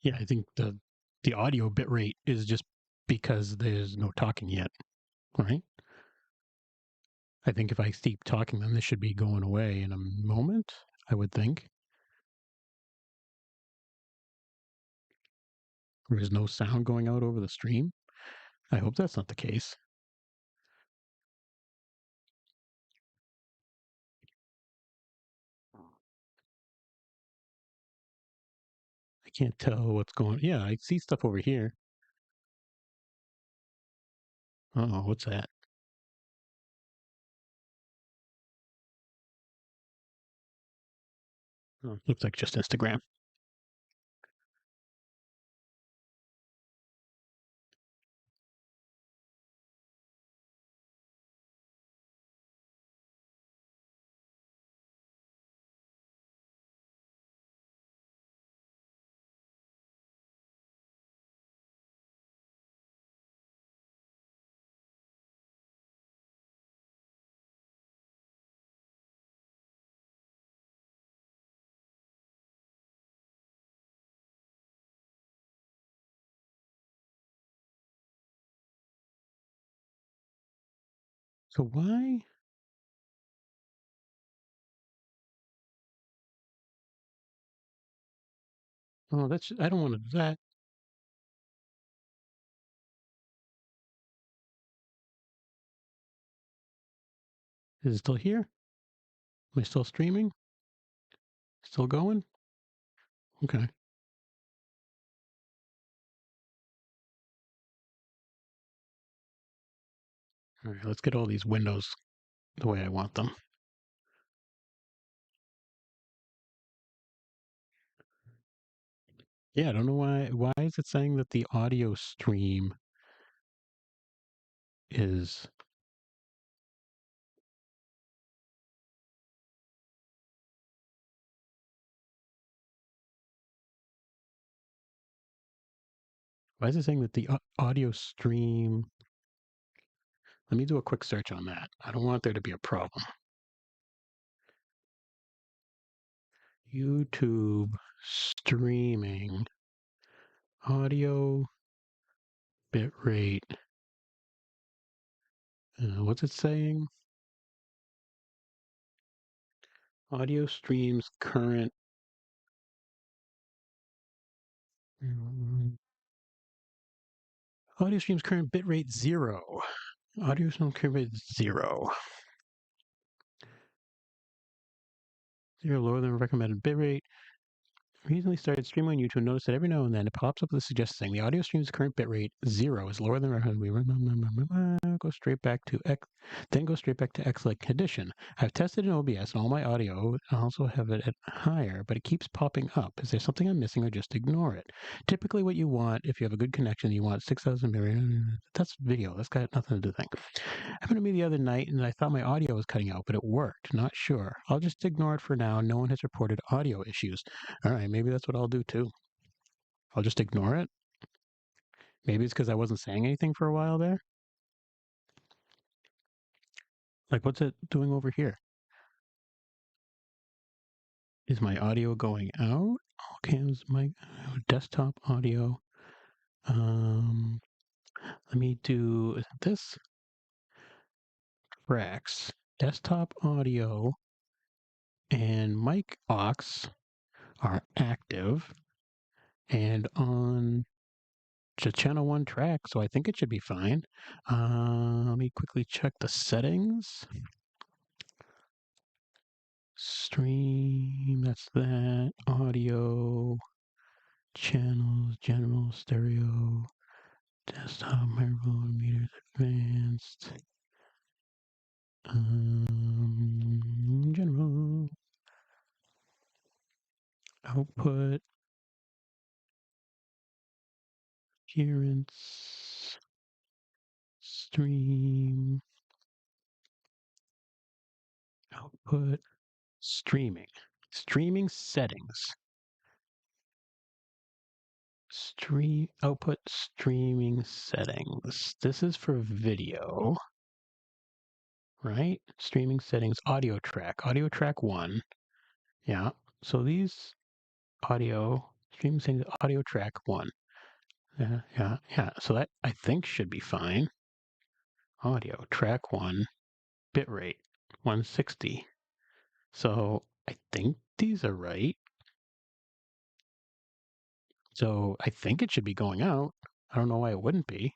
Yeah, I think the audio bit rate is just because there's no talking yet, right? I think if I keep talking, then this should be going away in a moment, I would think. There is no sound going out over the stream. I hope that's not the case. I can't tell what's going. Yeah, I see stuff over here. Oh, what's that? Oh, looks like just Instagram. So why? Oh, that's. I don't want to do that. Is it still here? Am I still streaming? Still going? Okay. All right. Let's get all these windows the way I want them. Yeah, I don't know why. Why is it saying that the audio stream is? Why is it saying that the audio stream? Let me do a quick search on that. I don't want there to be a problem. YouTube streaming audio bit rate. What's it saying? Audio streams current. Audio streams current bitrate 0. Audio streams current bitrate 0. 0 lower than recommended bitrate. Recently started streaming on YouTube. Notice that every now and then it pops up with a suggestion saying the audio stream's current bitrate 0 is lower than recommended. Go straight back to X, then go straight back to X-like condition. I've tested in OBS and all my audio. I also have it at higher, but it keeps popping up. Is there something I'm missing or just ignore it? Typically, what you want, if you have a good connection, you want 6,000 million. That's video. That's got nothing to do with the thing. Happened to me the other night, and I thought my audio was cutting out, but it worked. Not sure. I'll just ignore it for now. No one has reported audio issues. All right, maybe that's what I'll do too. I'll just ignore it. Maybe it's because I wasn't saying anything for a while there. Like, what's it doing over here? Is my audio going out? Okay, is my desktop audio. Let me do this. Tracks, desktop audio, and mic aux are active and on to channel 1 track, so I think it should be fine. Let me quickly check the settings. Stream, that's that. Audio, channels, general, stereo, desktop, microphone, meters, advanced. General. Output. Appearance. Stream. Output. Streaming. Streaming settings. Stream output streaming settings. This is for video, right? Streaming settings, audio track 1. Yeah. So these audio Stream settings, audio track 1. Yeah. So that, I think, should be fine. Audio track 1, bitrate 160. So I think these are right. So I think it should be going out. I don't know why it wouldn't be.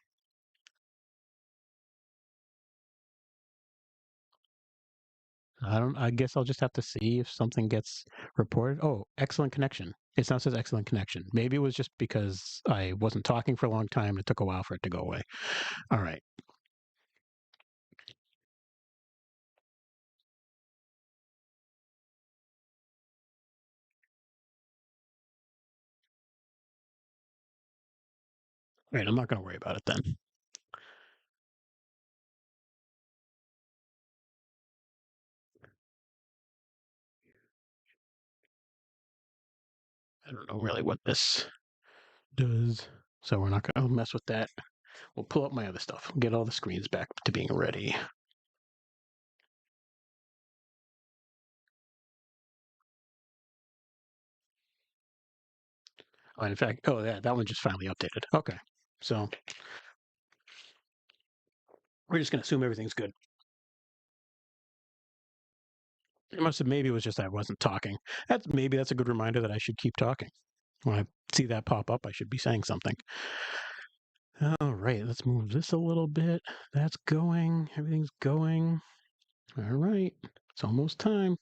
I guess I'll just have to see if something gets reported. Oh, excellent connection. It now says excellent connection. Maybe it was just because I wasn't talking for a long time. It took a while for it to go away. All right. All right. I'm not going to worry about it then. I don't know really what this does. So we're not going to mess with that. We'll pull up my other stuff. Get all the screens back to being ready. Oh, in fact, yeah, that one just finally updated. Okay. So we're just going to assume everything's good. It must have, maybe it was just I wasn't talking. Maybe that's a good reminder that I should keep talking. When I see that pop up, I should be saying something. All right, let's move this a little bit. That's going. Everything's going. All right, it's almost time.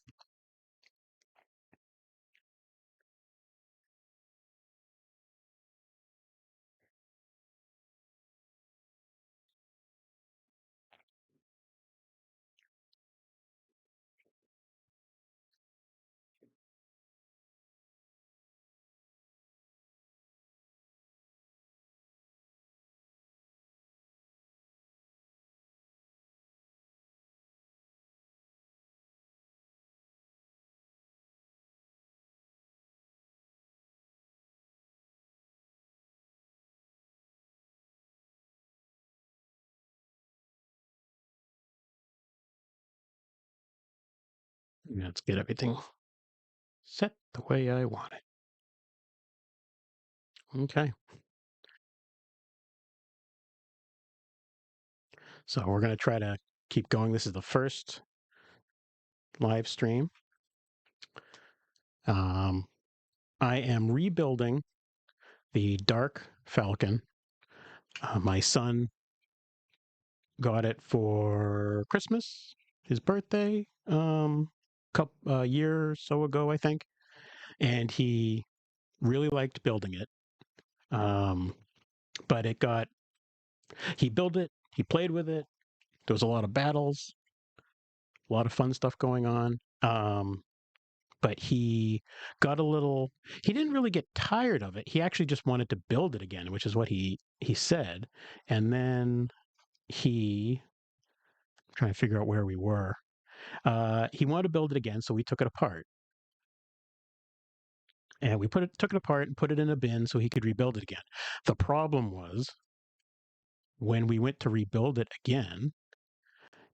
Let's get everything set the way I want it. Okay. So we're going to try to keep going. This is the first live stream. I am rebuilding the Dark Falcon. My son got it for Christmas, his birthday, couple year or so ago, I think, and he really liked building it. But he built it, he played with it. There was a lot of battles, a lot of fun stuff going on. But he didn't really get tired of it. He actually just wanted to build it again, which is what he said. And then I'm trying to figure out where we were. He wanted to build it again, so we took it apart. And we took it apart and put it in a bin so he could rebuild it again. The problem was when we went to rebuild it again,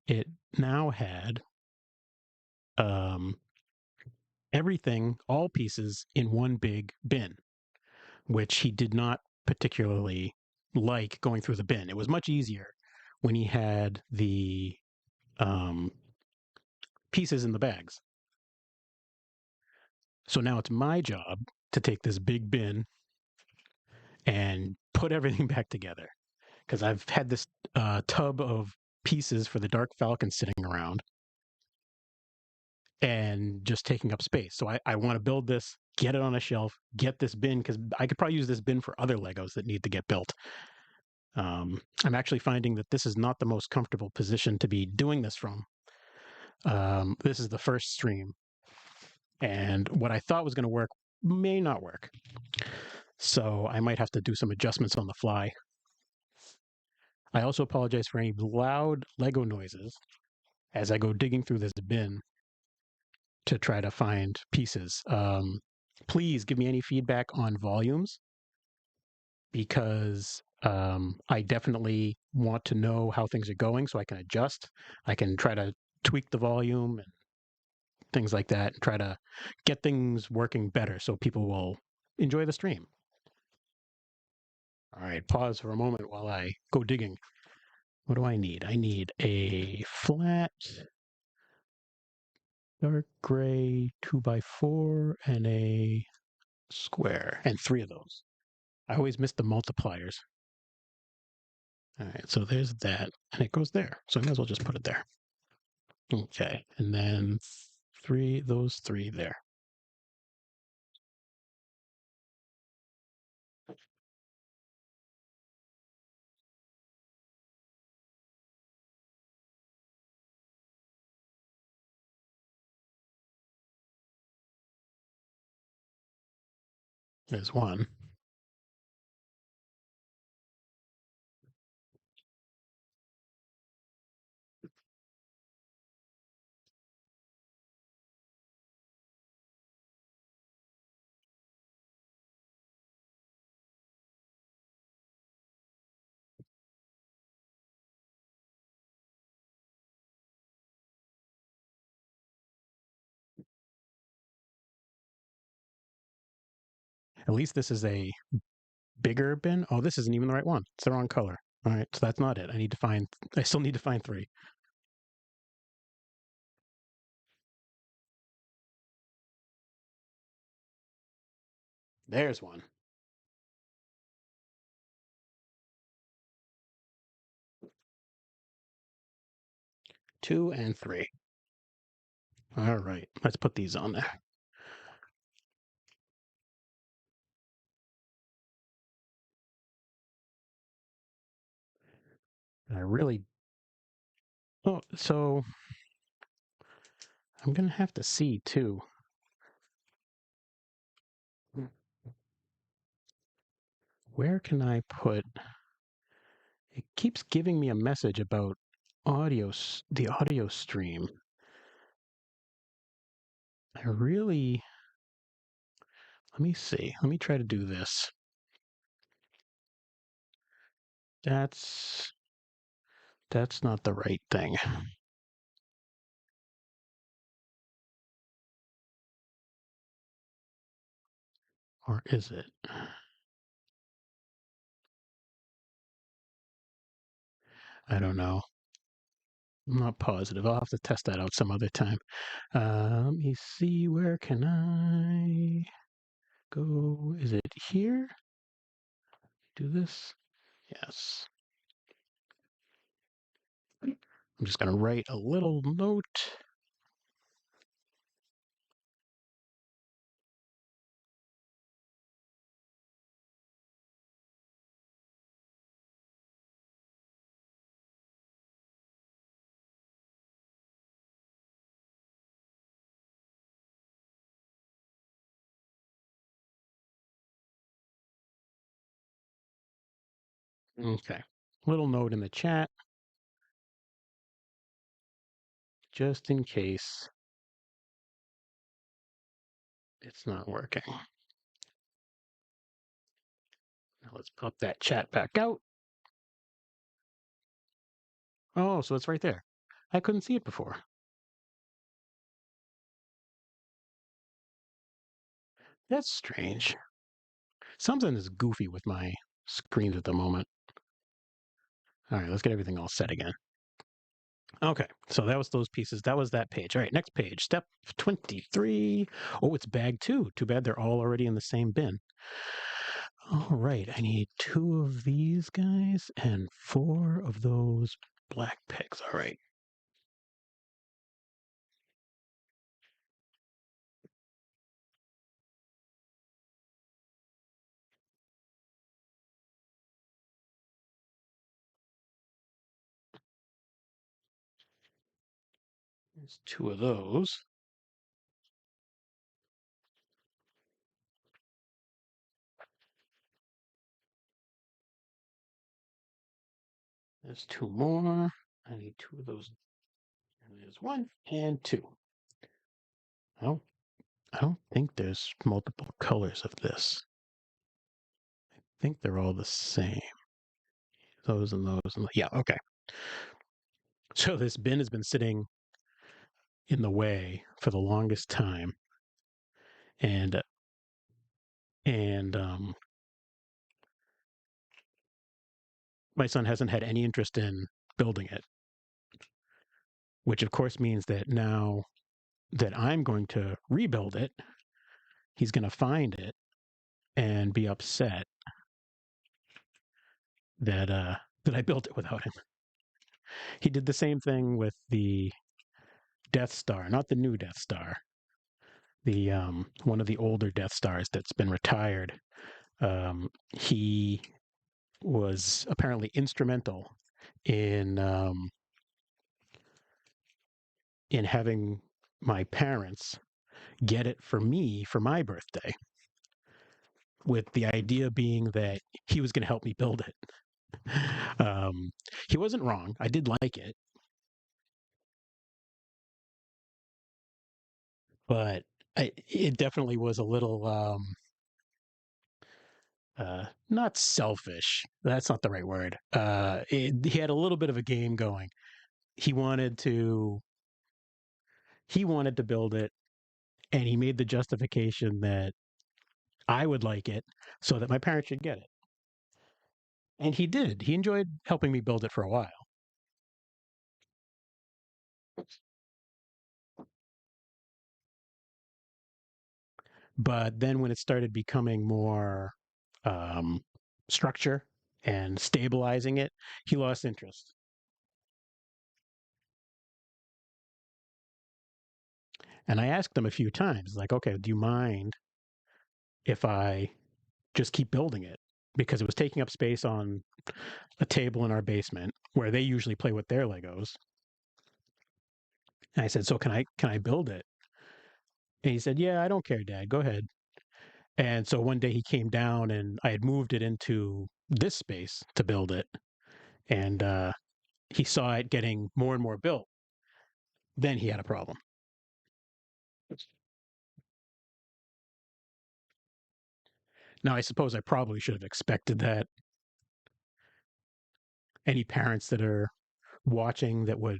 it now had um, everything, all pieces in one big bin, which he did not particularly like going through the bin. It was much easier when he had the um, pieces in the bags. So now it's my job to take this big bin and put everything back together because I've had this tub of pieces for the Dark Falcon sitting around and just taking up space. So I want to build this, get it on a shelf, get this bin because I could probably use this bin for other Legos that need to get built. I'm actually finding that this is not the most comfortable position to be doing this from. This is the first stream, and what I thought was going to work may not work. So I might have to do some adjustments on the fly. I also apologize for any loud Lego noises as I go digging through this bin to try to find pieces. Please give me any feedback on volumes because I definitely want to know how things are going so I can adjust. I can try to tweak the volume and things like that and try to get things working better so people will enjoy the stream. All right, pause for a moment while I go digging. What do I need? I need a flat, dark gray 2x4 and a square, and 3 of those. I always miss the multipliers. All right, so there's that, and it goes there. So I might as well just put it there. Okay, and then those 3 there. There's one. At least this is a bigger bin. Oh, this isn't even the right one. It's the wrong color. All right, so that's not it. I still need to find 3. There's one. 2 and 3. All right, let's put these on there. I really. Oh, so I'm gonna have to see too. Where can I put? It keeps giving me a message about the audio stream. I really. Let me see. Let me try to do this. That's not the right thing. Or is it? I don't know. I'm not positive. I'll have to test that out some other time. Let me see. Where can I go? Is it here? Do this? Yes. I'm just going to write a little note. Okay. Little note in the chat, just in case it's not working. Now let's pop that chat back out. Oh, so it's right there. I couldn't see it before. That's strange. Something is goofy with my screens at the moment. All right, let's get everything all set again. Okay, so that was those pieces. That was that page. All right, next page, step 23. Oh, it's bag 2. Too bad they're all already in the same bin. All right, I need 2 of these guys and 4 of those black pigs. All right. There's 2 of those. There's 2 more. I need 2 of those. And there's 1 and 2. I don't think there's multiple colors of this. I think they're all the same. Those and those and yeah, okay. So this bin has been sitting in the way for the longest time, and And my son hasn't had any interest in building it, which of course means that now that I'm going to rebuild it, he's going to find it and be upset that that I built it without him. He did the same thing with the Death Star, not the new Death Star, the one of the older Death Stars that's been retired. He was apparently instrumental in having my parents get it for me for my birthday, with the idea being that he was going to help me build it. Um, he wasn't wrong. I did like it, but it definitely was a little not selfish. That's not the right word. He had a little bit of a game going. He wanted to build it, and he made the justification that I would like it so that my parents should get it. And he did. He enjoyed helping me build it for a while. But then when it started becoming more um, structure and stabilizing it, he lost interest. And I asked him a few times, like, okay, do you mind if I just keep building it? Because it was taking up space on a table in our basement where they usually play with their Legos. And I said, so can I build it? And he said, yeah, I don't care, Dad. Go ahead. And so one day he came down and I had moved it into this space to build it. And he saw it getting more and more built. Then he had a problem. Now, I suppose I probably should have expected that. Any parents that are watching that would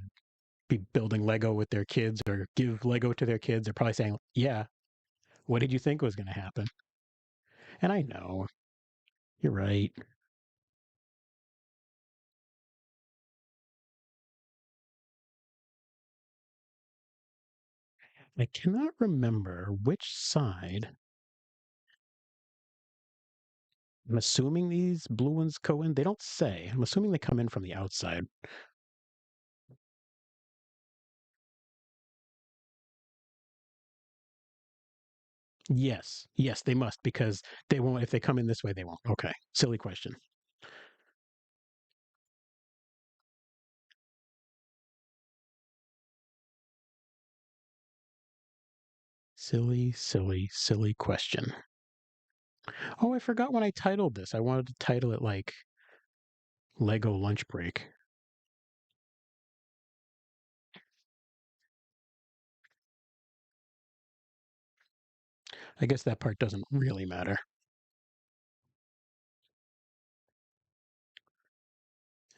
be building Lego with their kids or give Lego to their kids are probably saying, yeah, what did you think was going to happen? And I know, you're right. I cannot remember which side. I'm assuming these blue ones go in. They don't say. I'm assuming they come in from the outside. Yes. Yes, they must because they won't. If they come in this way, they won't. Okay. Silly question. Silly, silly, silly question. Oh, I forgot when I titled this. I wanted to title it like Lego Lunch Break. I guess that part doesn't really matter.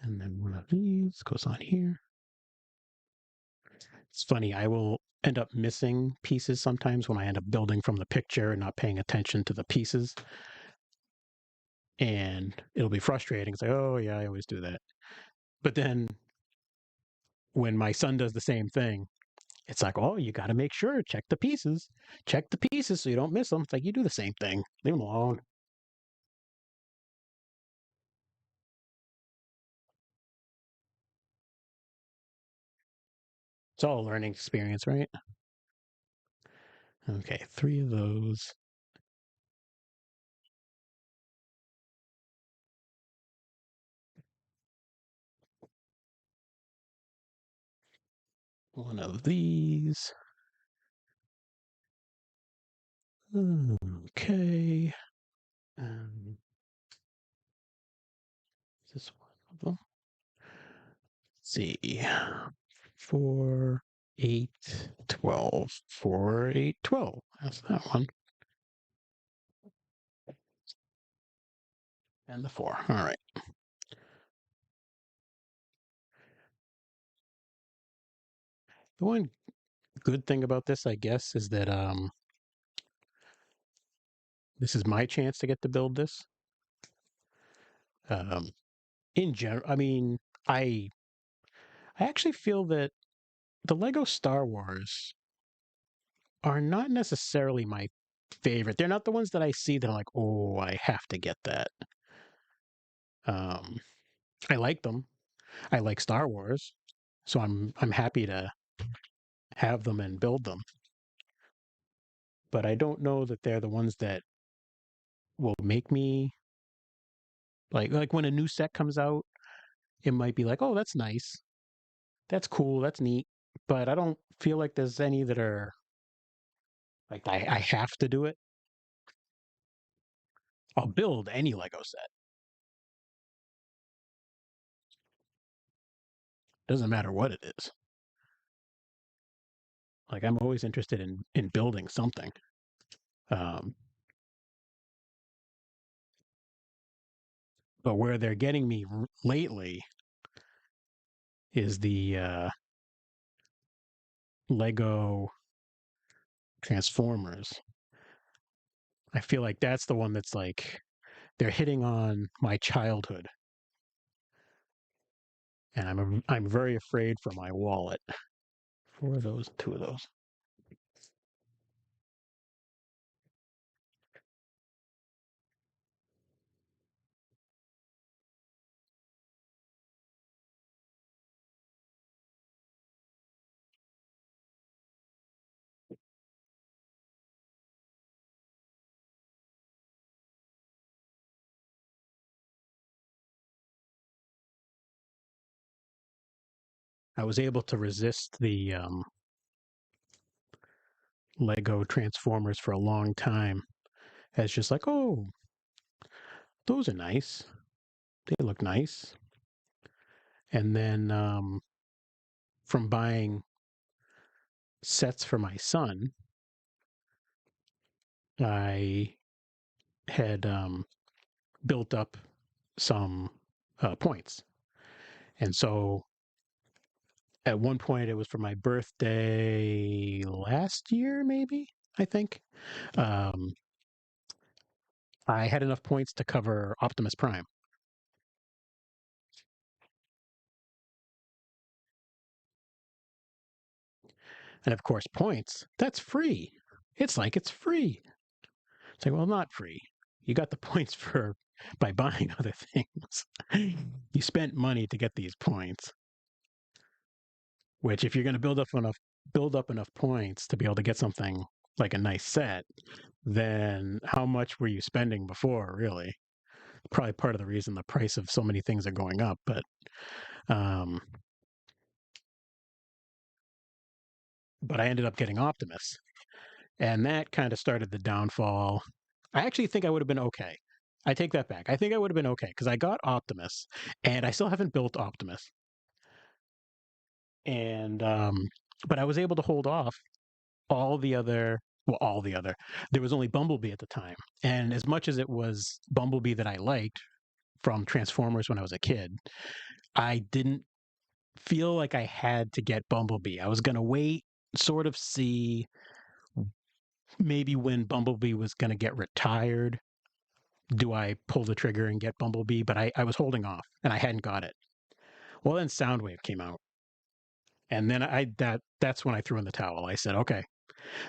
And then one of these goes on here. It's funny, I will end up missing pieces sometimes when I end up building from the picture and not paying attention to the pieces. And it'll be frustrating. It's like, oh, yeah, I always do that. But then when my son does the same thing, it's like, oh, you got to make sure, check the pieces so you don't miss them. It's like, you do the same thing. Leave them alone. It's all a learning experience, right? Okay, three of those. One of these. Okay. Um, is this one of them? Let's see. 4, 8, 12. 4, 8, 12. That's that one. And the 4. All right. The one good thing about this, I guess, is that This is my chance to get to build this. Um, in general, I mean, I I actually feel that the Lego Star Wars are not necessarily my favorite. They're not the ones that I see that I'm like, oh, I have to get that. Um, I like them. I like Star Wars, so I'm happy to have them and build them. But I don't know that they're the ones that will make me like when a new set comes out, it might be like, oh, that's nice, that's cool, that's neat. But I don't feel like there's any that are like I have to do it. I'll build any Lego set. Doesn't matter what it is. Like I'm always interested in building something. Um, but where they're getting me lately is the Lego Transformers. I feel like that's the one that's like they're hitting on my childhood, and I'm very afraid for my wallet. Four of those, two of those. I was able to resist the Lego Transformers for a long time as just like, oh, those are nice. They look nice. And then from buying sets for my son, I had built up some points. And so at one point, it was for my birthday last year, maybe, I think. Um, I had enough points to cover Optimus Prime. And of course, points, that's free. It's like it's free. It's like, well, not free. You got the points for by buying other things. You spent money to get these points, which if you're going to build up enough points to be able to get something like a nice set, then how much were you spending before, really? Probably part of the reason the price of so many things are going up, um but I ended up getting Optimus, and that kind of started the downfall. I actually think I would have been okay. I take that back. I think I would have been okay because I got Optimus, and I still haven't built Optimus. And but I was able to hold off all the other. Well, all the other. There was only Bumblebee at the time, and as much as it was Bumblebee that I liked from Transformers when I was a kid, I didn't feel like I had to get Bumblebee. I was gonna wait, sort of see maybe when Bumblebee was gonna get retired do I pull the trigger and get Bumblebee? But I was holding off and I hadn't got it. Well, then Soundwave came out. And then that's when I threw in the towel. I said, okay.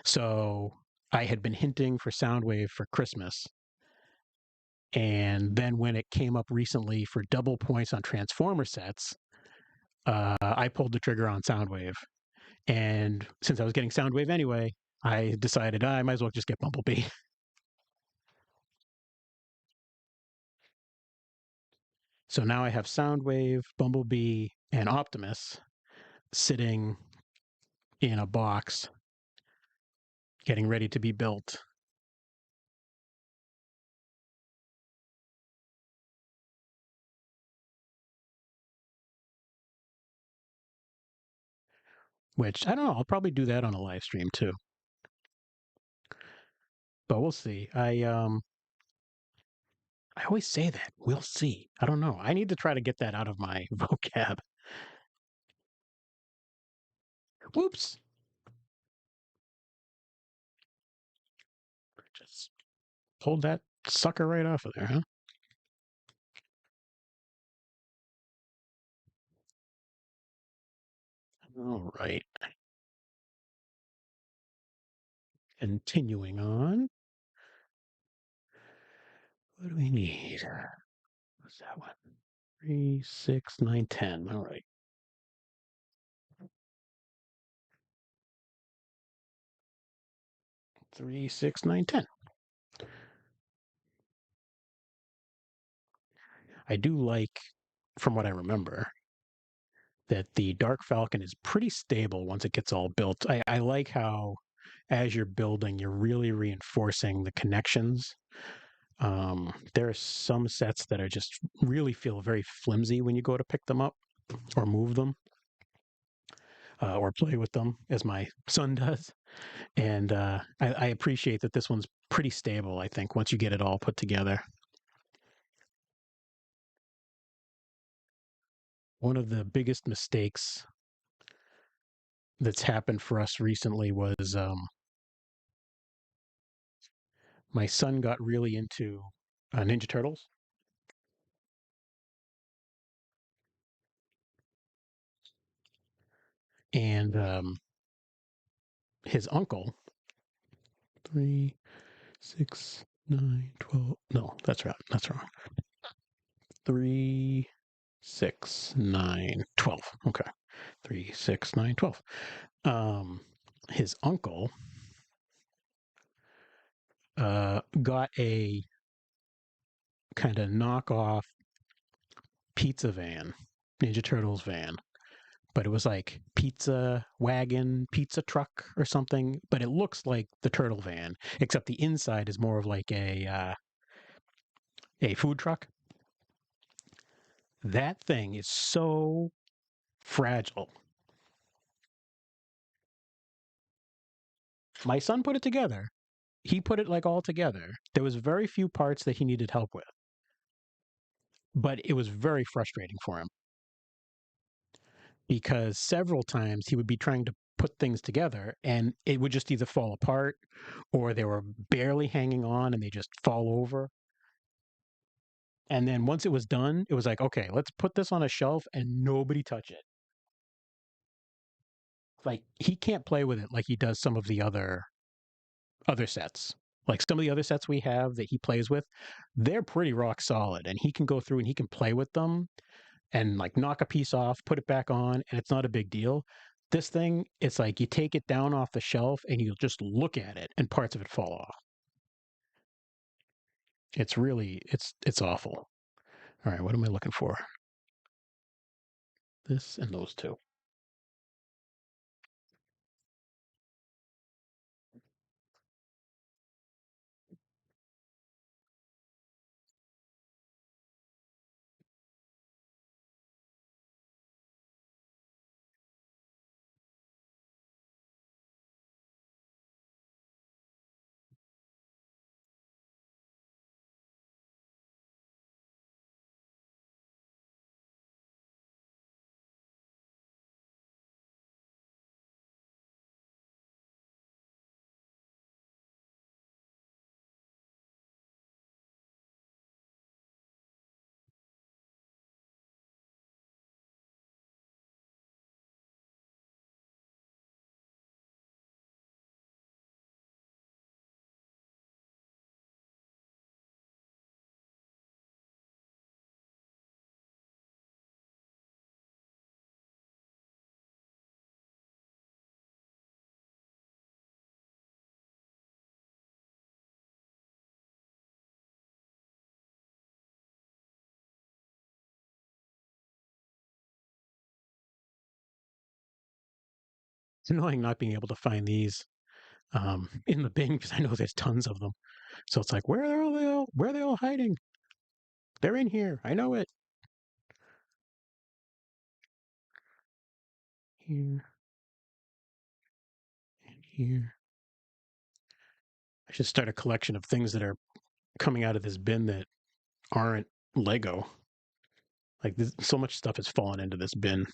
So I had been hinting for Soundwave for Christmas. And then when it came up recently for double points on Transformer sets, I pulled the trigger on Soundwave. And since I was getting Soundwave anyway, I decided I might as well just get Bumblebee. So now I have Soundwave, Bumblebee, and Optimus sitting in a box getting ready to be built. Which I don't know. I'll probably do that on a live stream too, but we'll see. I always say that we'll see. I don't know. I need to try to get that out of my vocab. Whoops. Just Pulled that sucker right off of there, huh? All right. Continuing on. What do we need? What's that one? 3, 6, 9, 10. All right. 3, 6, 9, 10. I do like, from what I remember, that the Dark Falcon is pretty stable once it gets all built. I like how, as you're building, you're really reinforcing the connections. There are some sets that are just really feel very flimsy when you go to pick them up or move them or play with them, as my son does. And I appreciate that this one's pretty stable, I think, once you get it all put together. One of the biggest mistakes that's happened for us recently was my son got really into Ninja Turtles, and his uncle, 3, 6, 9, 12. No, that's right. That's wrong. 3, 6, 9, 12. Okay. 3, 6, 9, 12. His uncle got a kind of knockoff pizza van, Ninja Turtles van, but it was like pizza wagon, pizza truck or something. But it looks like the turtle van, except the inside is more of like a food truck. That thing is so fragile. My son put it together. He put it like all together. There was very few parts that he needed help with, but it was very frustrating for him because several times he would be trying to put things together and it would just either fall apart or they were barely hanging on and they just fall over. And then once it was done, it was like, okay, let's put this on a shelf and nobody touch it. Like he can't play with it like he does some of the other sets. Like some of the other sets we have that he plays with, they're pretty rock solid and he can go through and he can play with them and like knock a piece off, put it back on, and it's not a big deal. This thing, it's like you take it down off the shelf and you just look at it and parts of it fall off. It's really it's awful. All right, what am I looking for? This and those two. It's annoying not being able to find these in the bin because I know there's tons of them. So it's like, where are they all hiding? They're in here. I know it. Here and here. I should start a collection of things that are coming out of this bin that aren't Lego. Like this, so much stuff has fallen into this bin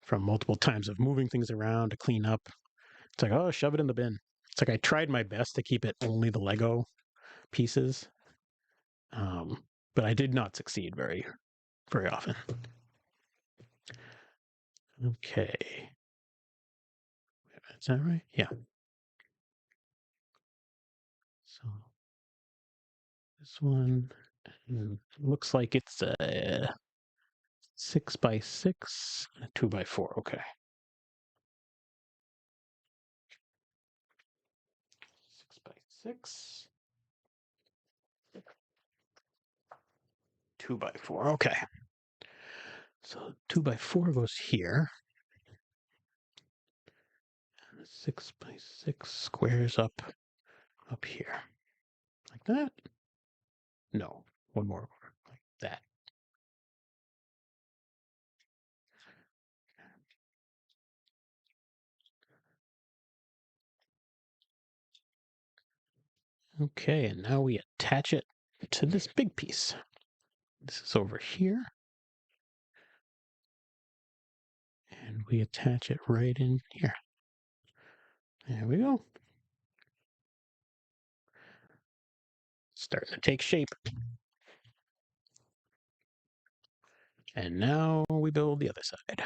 from multiple times of moving things around to clean up. It's like, oh, shove it in the bin. It's like I tried my best to keep it only the Lego, pieces. But I did not succeed very often. Okay. Is that right? Yeah. So this one looks like it's a 6x6, 2x4. Okay. 6x6, 2x4. Okay. So 2x4 goes here. 6x6 squares up here. Like that? No. One more over. Like that. Okay, and now we attach it to this big piece. This is over here. And we attach it right in here. There we go. Starting to take shape. And now we build the other side.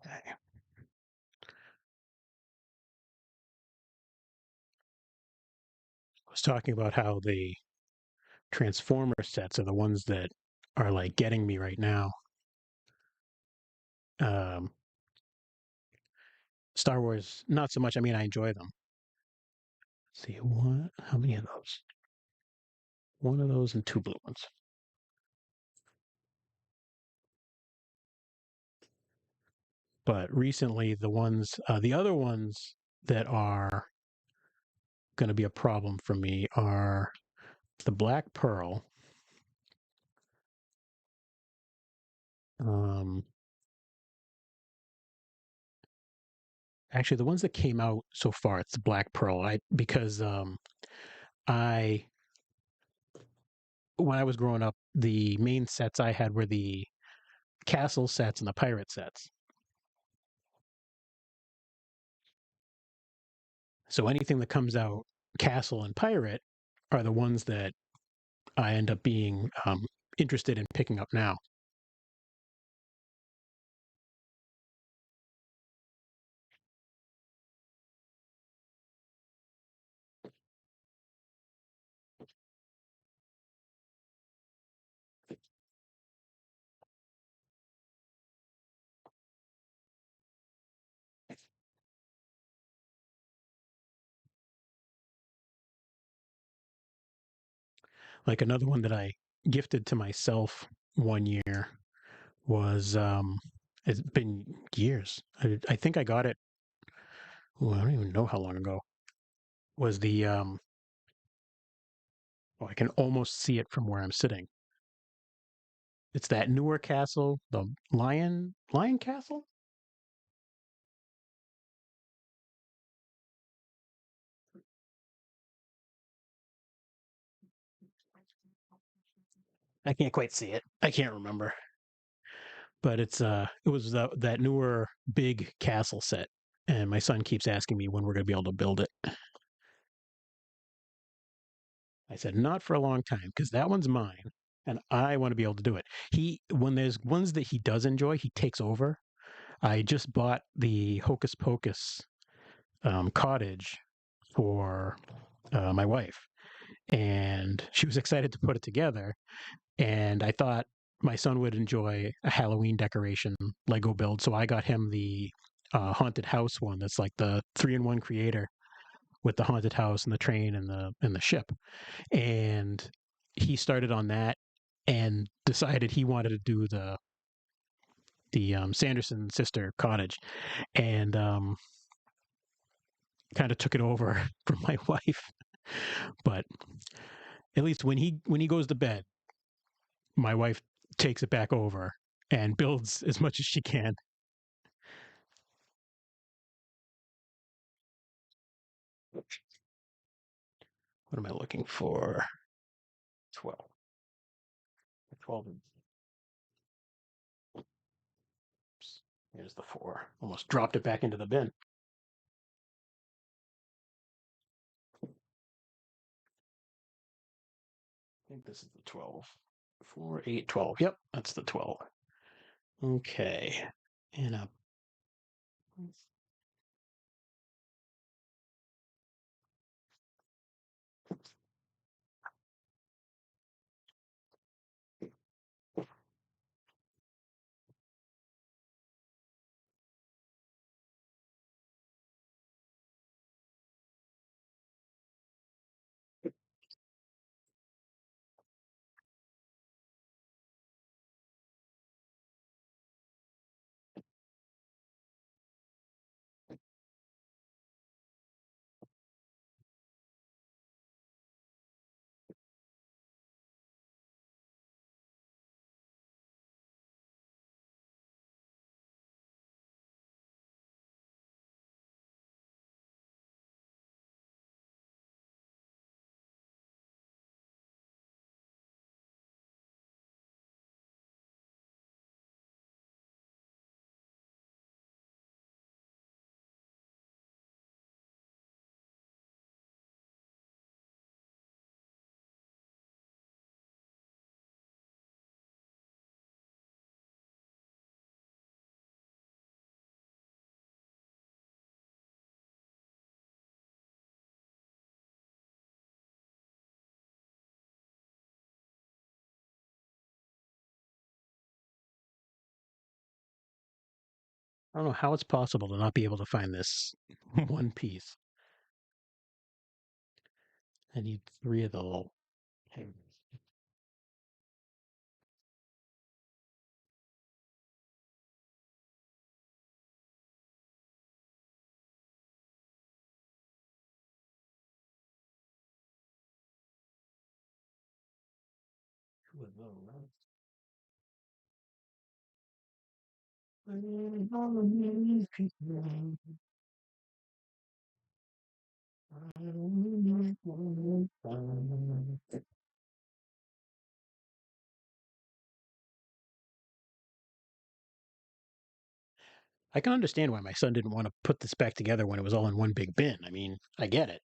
Okay. I was talking about how the Transformer sets are the ones that are like getting me right now. Um, Star Wars, not so much. I mean, I enjoy them. Let's see, what? How many of those? One of those and two blue ones. But recently, the other ones that are going to be a problem for me are the Black Pearl. Um, Actually, the ones that came out so far, it's the Black Pearl. Because I when I was growing up, the main sets I had were the castle sets and the pirate sets. So anything that comes out castle and pirate are the ones that I end up being interested in picking up now. Like another one that I gifted to myself one year was it's been years. I think I got it. I don't even know how long ago. Was the I can almost see it from where I'm sitting. It's that newer castle, the Lion Castle. I can't quite see it. I can't remember, but it was that newer big castle set, and my son keeps asking me when we're going to be able to build it. I said not for a long time because that one's mine, and I want to be able to do it. When there's ones that he does enjoy, he takes over. I just bought the Hocus Pocus cottage for my wife, and she was excited to put it together. And I thought my son would enjoy a Halloween decoration Lego build, so I got him the haunted house one. That's like the 3-in-1 creator with the haunted house and the train and the ship. And he started on that and decided he wanted to do the Sanderson sister cottage, and kind of took it over from my wife. But at least when he goes to bed, my wife takes it back over and builds as much as she can. What am I looking for? 12. 12. Oops. Here's the 4. Almost dropped it back into the bin. I think this is the 12. 4, 8, 12. Yep, that's the 12. Okay. And up. I don't know how it's possible to not be able to find this one piece. I need 3 of the little hangers. Two of those. I can understand why my son didn't want to put this back together when it was all in one big bin. I mean, I get it.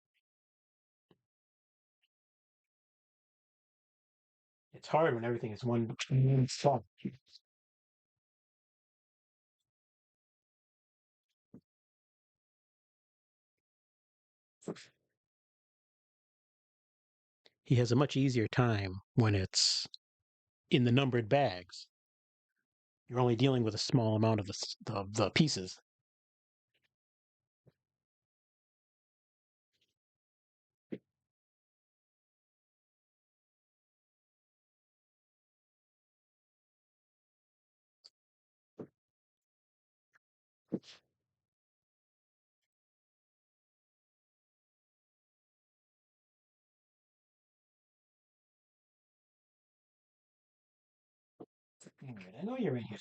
It's hard when everything is one spot. He has a much easier time when it's in the numbered bags. You're only dealing with a small amount of the pieces. Alright, I know you're in here.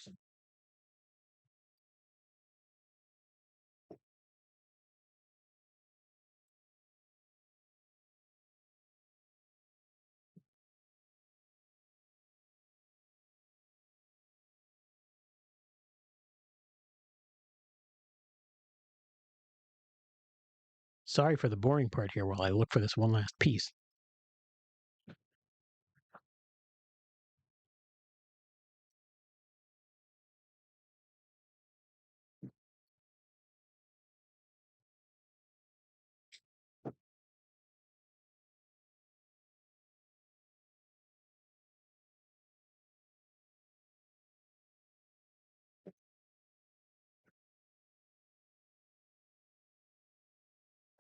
Sorry for the boring part here while I look for this one last piece.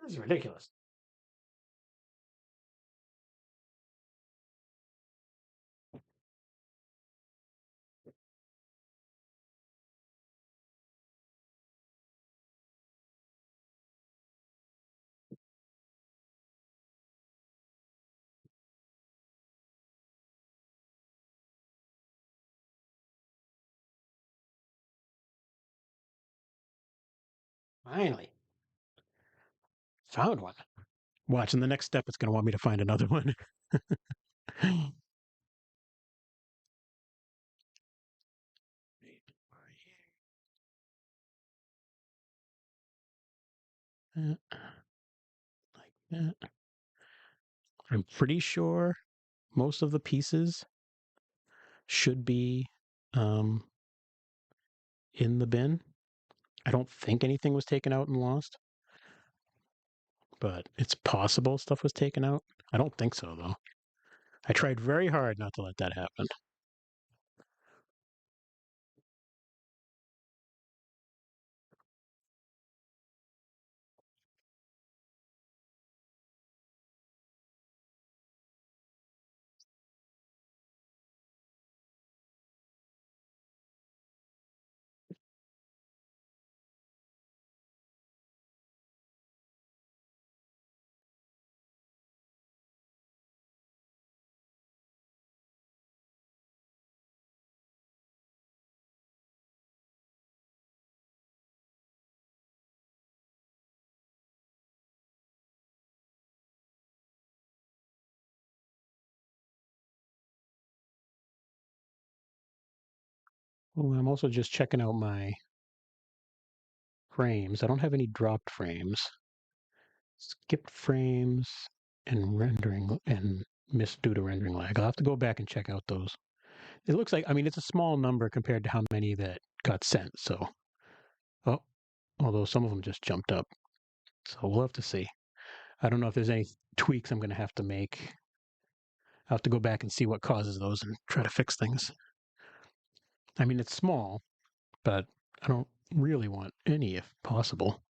This is ridiculous. Finally, found one. Watch, in the next step, it's going to want me to find another one. Like that. I'm pretty sure most of the pieces should be um, in the bin. I don't think anything was taken out and lost, but it's possible stuff was taken out. I don't think so, though. I tried very hard not to let that happen. Well, I'm also just checking out my frames. I don't have any dropped frames. Skipped frames and rendering and missed due to rendering lag. I'll have to go back and check out those. It looks like, I mean, it's a small number compared to how many that got sent. So, oh, although some of them just jumped up. So we'll have to see. I don't know if there's any tweaks I'm going to have to make. I'll have to go back and see what causes those and try to fix things. I mean, it's small, but I don't really want any if possible.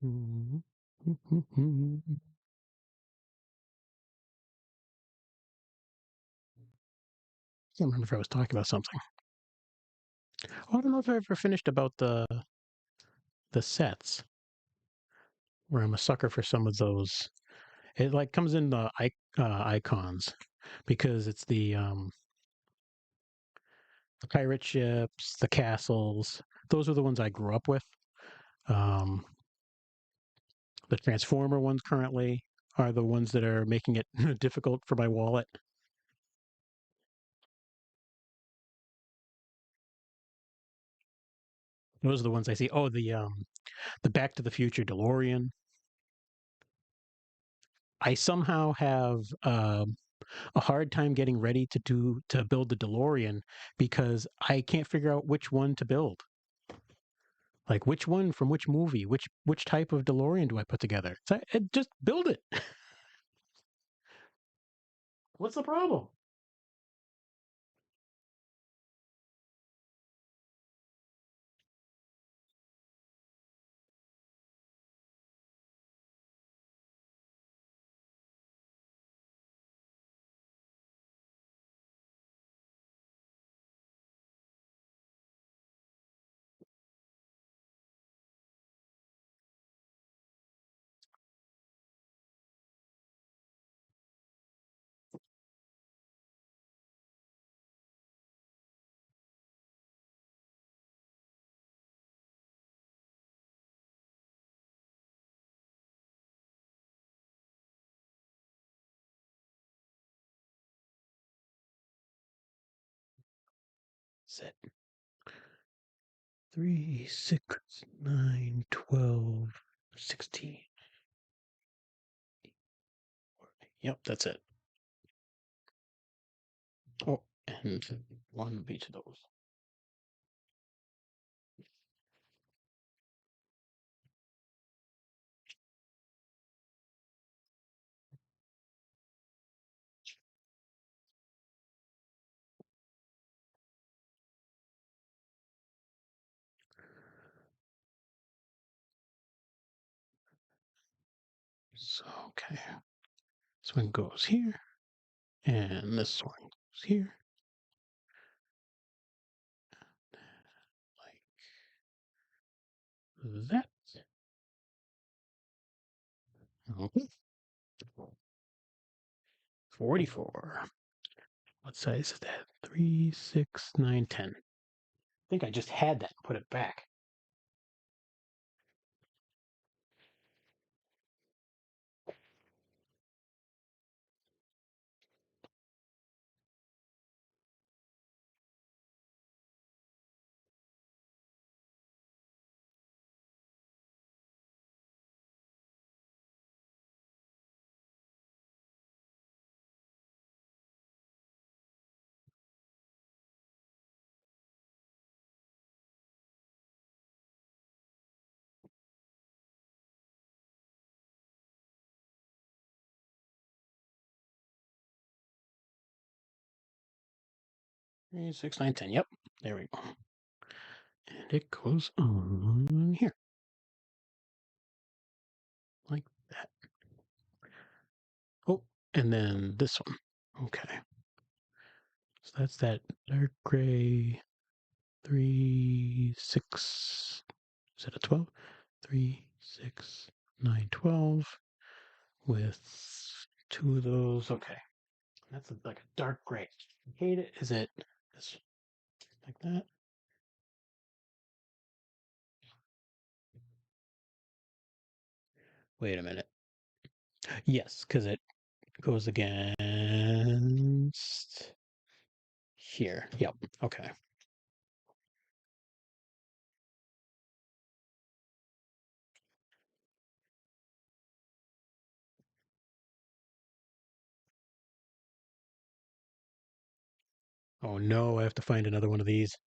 I can't remember if I was talking about something. Oh, I don't know if I ever finished about the sets, where I'm a sucker for some of those. It like comes in the icons because it's the pirate ships, the castles. Those are the ones I grew up with. Um, the Transformer ones currently are the ones that are making it difficult for my wallet. Those are the ones I see. Oh, the Back to the Future DeLorean. I somehow have a hard time getting ready to build the DeLorean because I can't figure out which one to build. Like which one from which movie, which type of DeLorean do I put together? So just build it. What's the problem? Set 3, 6, 9, 12, 16. Yep, that's it. Oh, and one of each of those. So, okay. This one goes here, and this one goes here. Like that. Okay. 44. What size is that? 3, 6, 9, 10. I think I just had that and put it back. Three, 6, 9, 10. Yep. There we go. And it goes on here. Like that. Oh, and then this one. Okay. So that's that dark gray 3, 6. Is that a 12? 3, 6, 9, 12 with two of those. Okay. That's like a dark gray. I hate it. Is it this like that? Wait a minute. Yes, because it goes against here. Yep. Okay. Oh no, I have to find another one of these.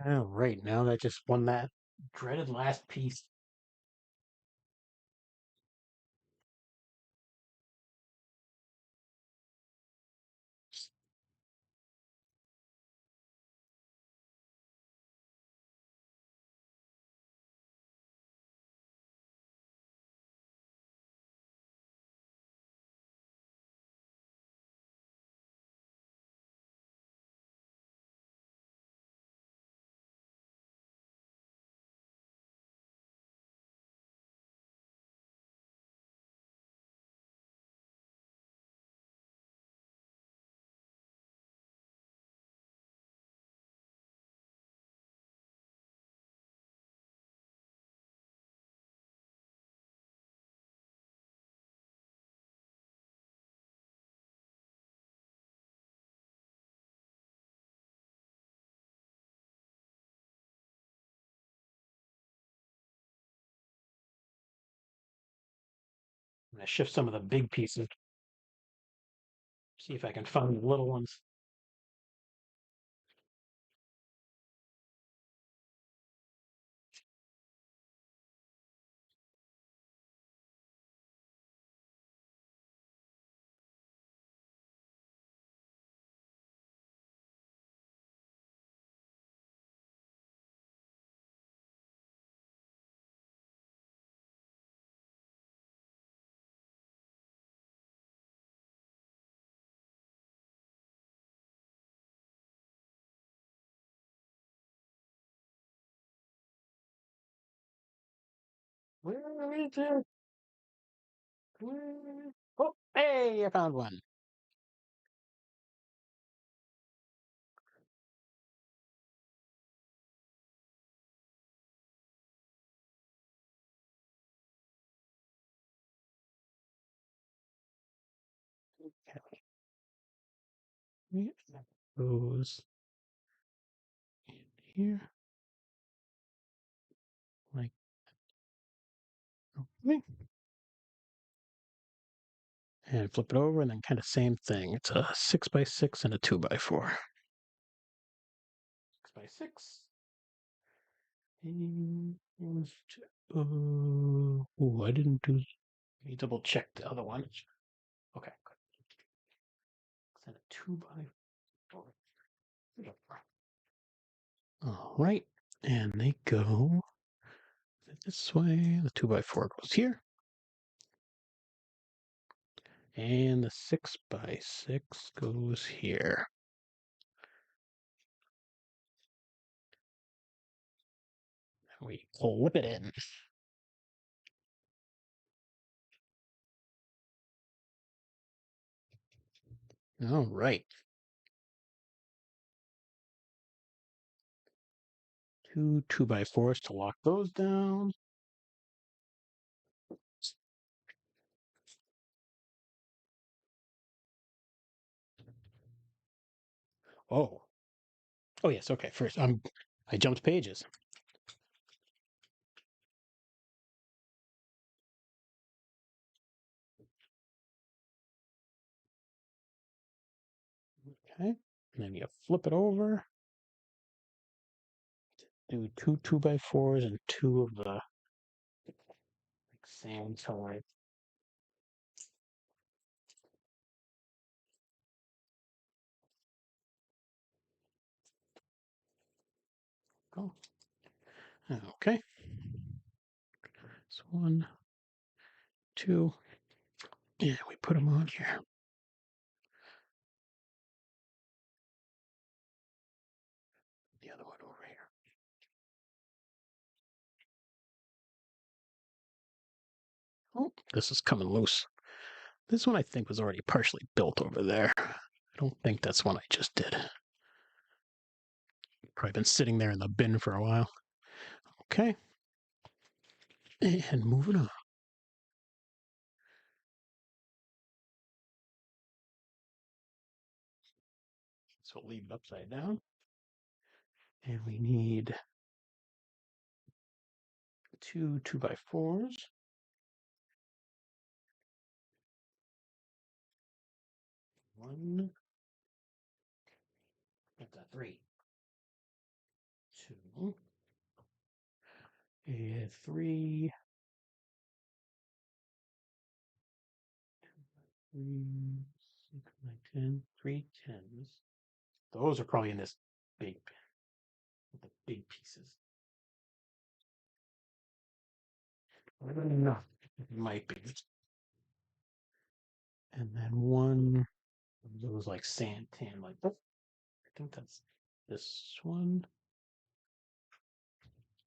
All right, now that just won that dreaded last piece. gonna shift some of the big pieces. See if I can find the little ones. Where is it? Oh, hey, I found one. Okay. Yeah, that goes in here, like okay. And flip it over, and then kind of same thing. It's a 6x6 and a 2x4. 6x6. And oh, I didn't do. Let me double check the other one. Okay, good. Is that a 2x4? All right, and they go this way. The 2x4 goes here, and the 6x6 goes here. We flip it in. All right. Two 2x4s to lock those down. Oh. Oh yes, okay. First, I jumped pages. Okay. And then you flip it over. Do two 2x4s and two of the same color. Go. Okay. So one, two, and we put them on here. The other one over here. Oh, this is coming loose. This one I think was already partially built over there. I don't think that's one I just did. Probably been sitting there in the bin for a while. Okay. And moving on. So we'll leave it upside down. And we need two 2x4s. One. That's a three. Two. And three. Three, 6, 9, 10. 3 10s. Those are probably in this big bin, the big pieces. I don't know. It might be. And then one of those like sand tan, like that. I think that's this one.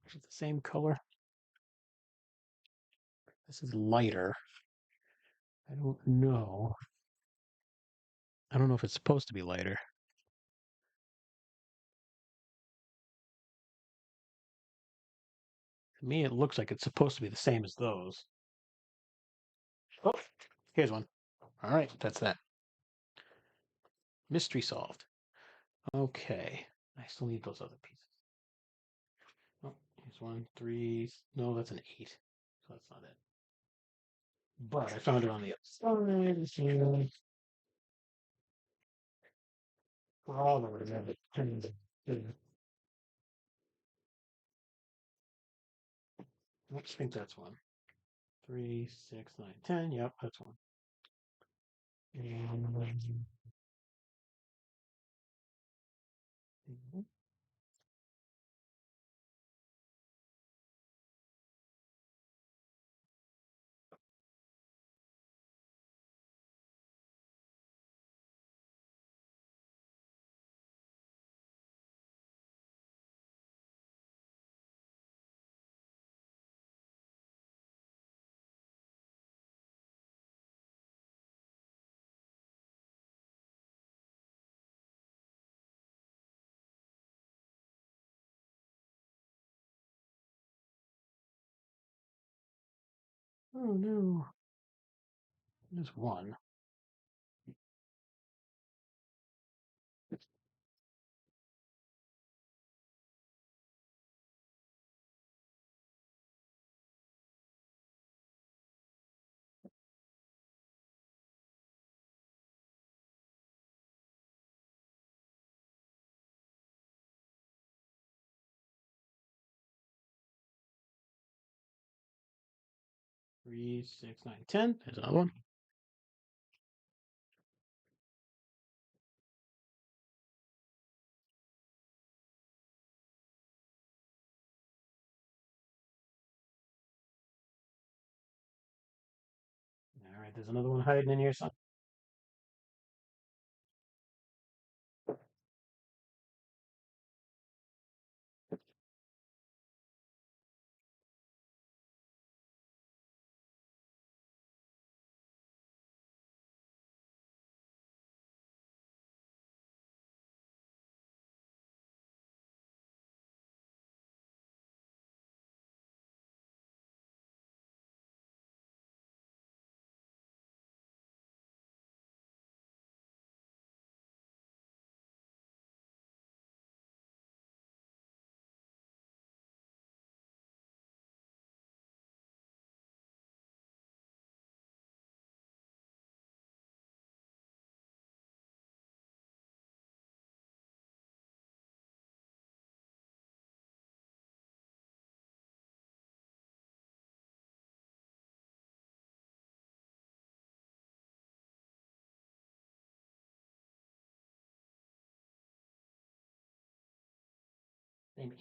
Is it the same color? This is lighter. I don't know. I don't know if it's supposed to be lighter. To me, it looks like it's supposed to be the same as those. Oh, here's one. All right, that's that. Mystery solved. Okay. I still need those other pieces. Oh, here's one, three. No, that's an 8. So that's not it. but I found it on the other side. So probably have it pinned to- I think that's one. 3, 6, 9, 10. Yep, that's one. And 'Oh no, there's one. 3, 6, 9, 10. There's another one. All right, there's another one hiding in here. So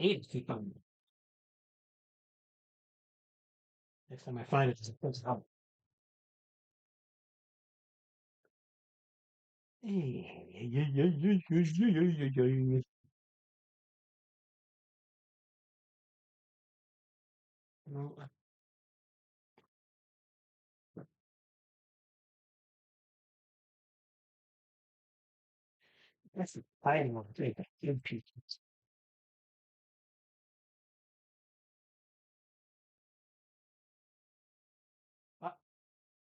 8 keep on. Next time I find it, it's out. No, that's the hiding one. Good pieces.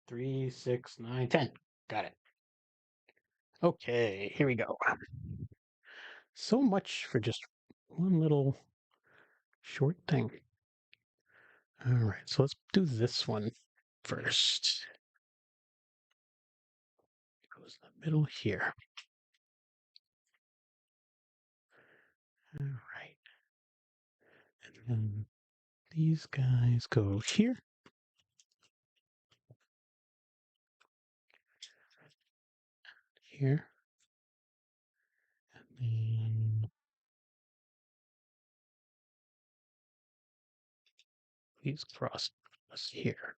3, 6, 9, 10. Got it. Okay, here we go. So much for just one little short thing. All right, so let's do this one first. It goes in the middle here. All right. And then these guys go here. Here. And then these cross us here.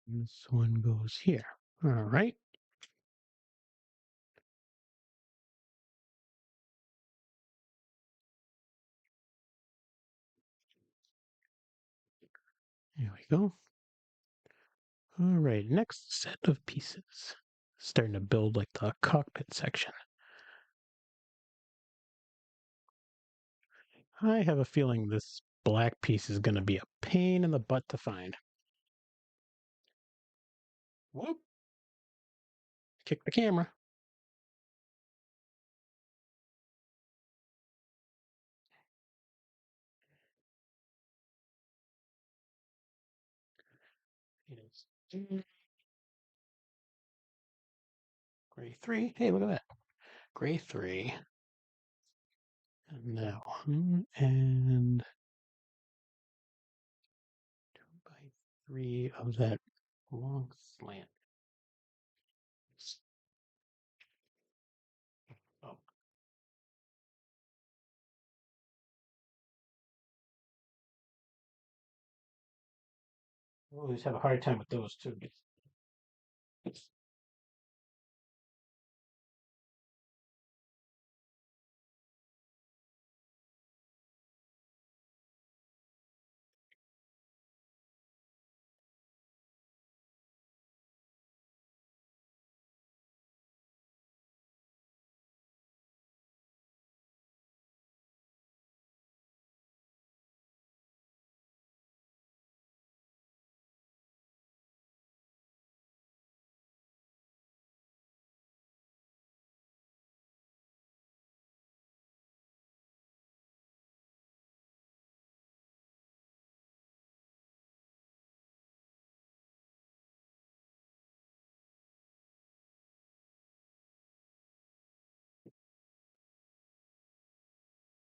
And this one goes here. All right. There we go. All right, next set of pieces. Starting to build like the cockpit section. I have a feeling this black piece is going to be a pain in the butt to find. Whoop. Kick the camera. It is gray 3. Hey, look at that. Gray 3. And now, and 2 by 3 of that long slant. Oh. I always have a hard time with those too.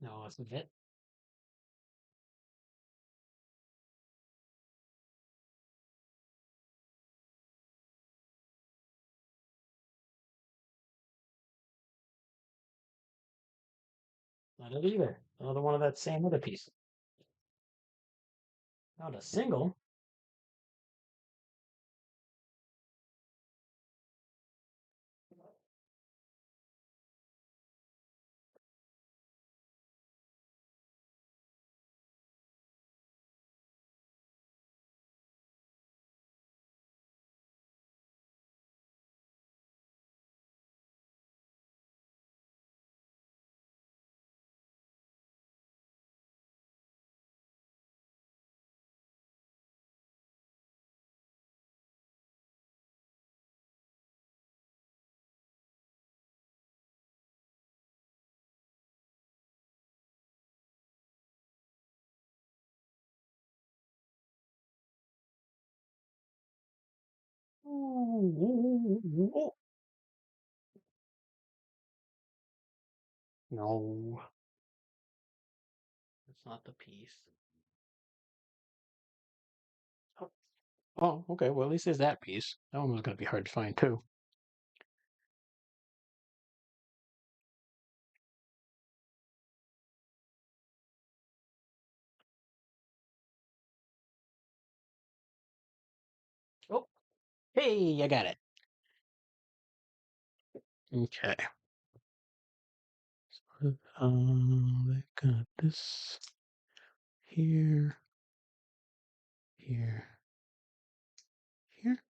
No, that's it. Not it either. Another one of that same other piece. Not a single. Ooh. No, that's not the piece. Oh, oh, okay. Well, at least there's that piece. That one was going to be hard to find too. Oh, hey, I got it. Okay. I got this here, here, here,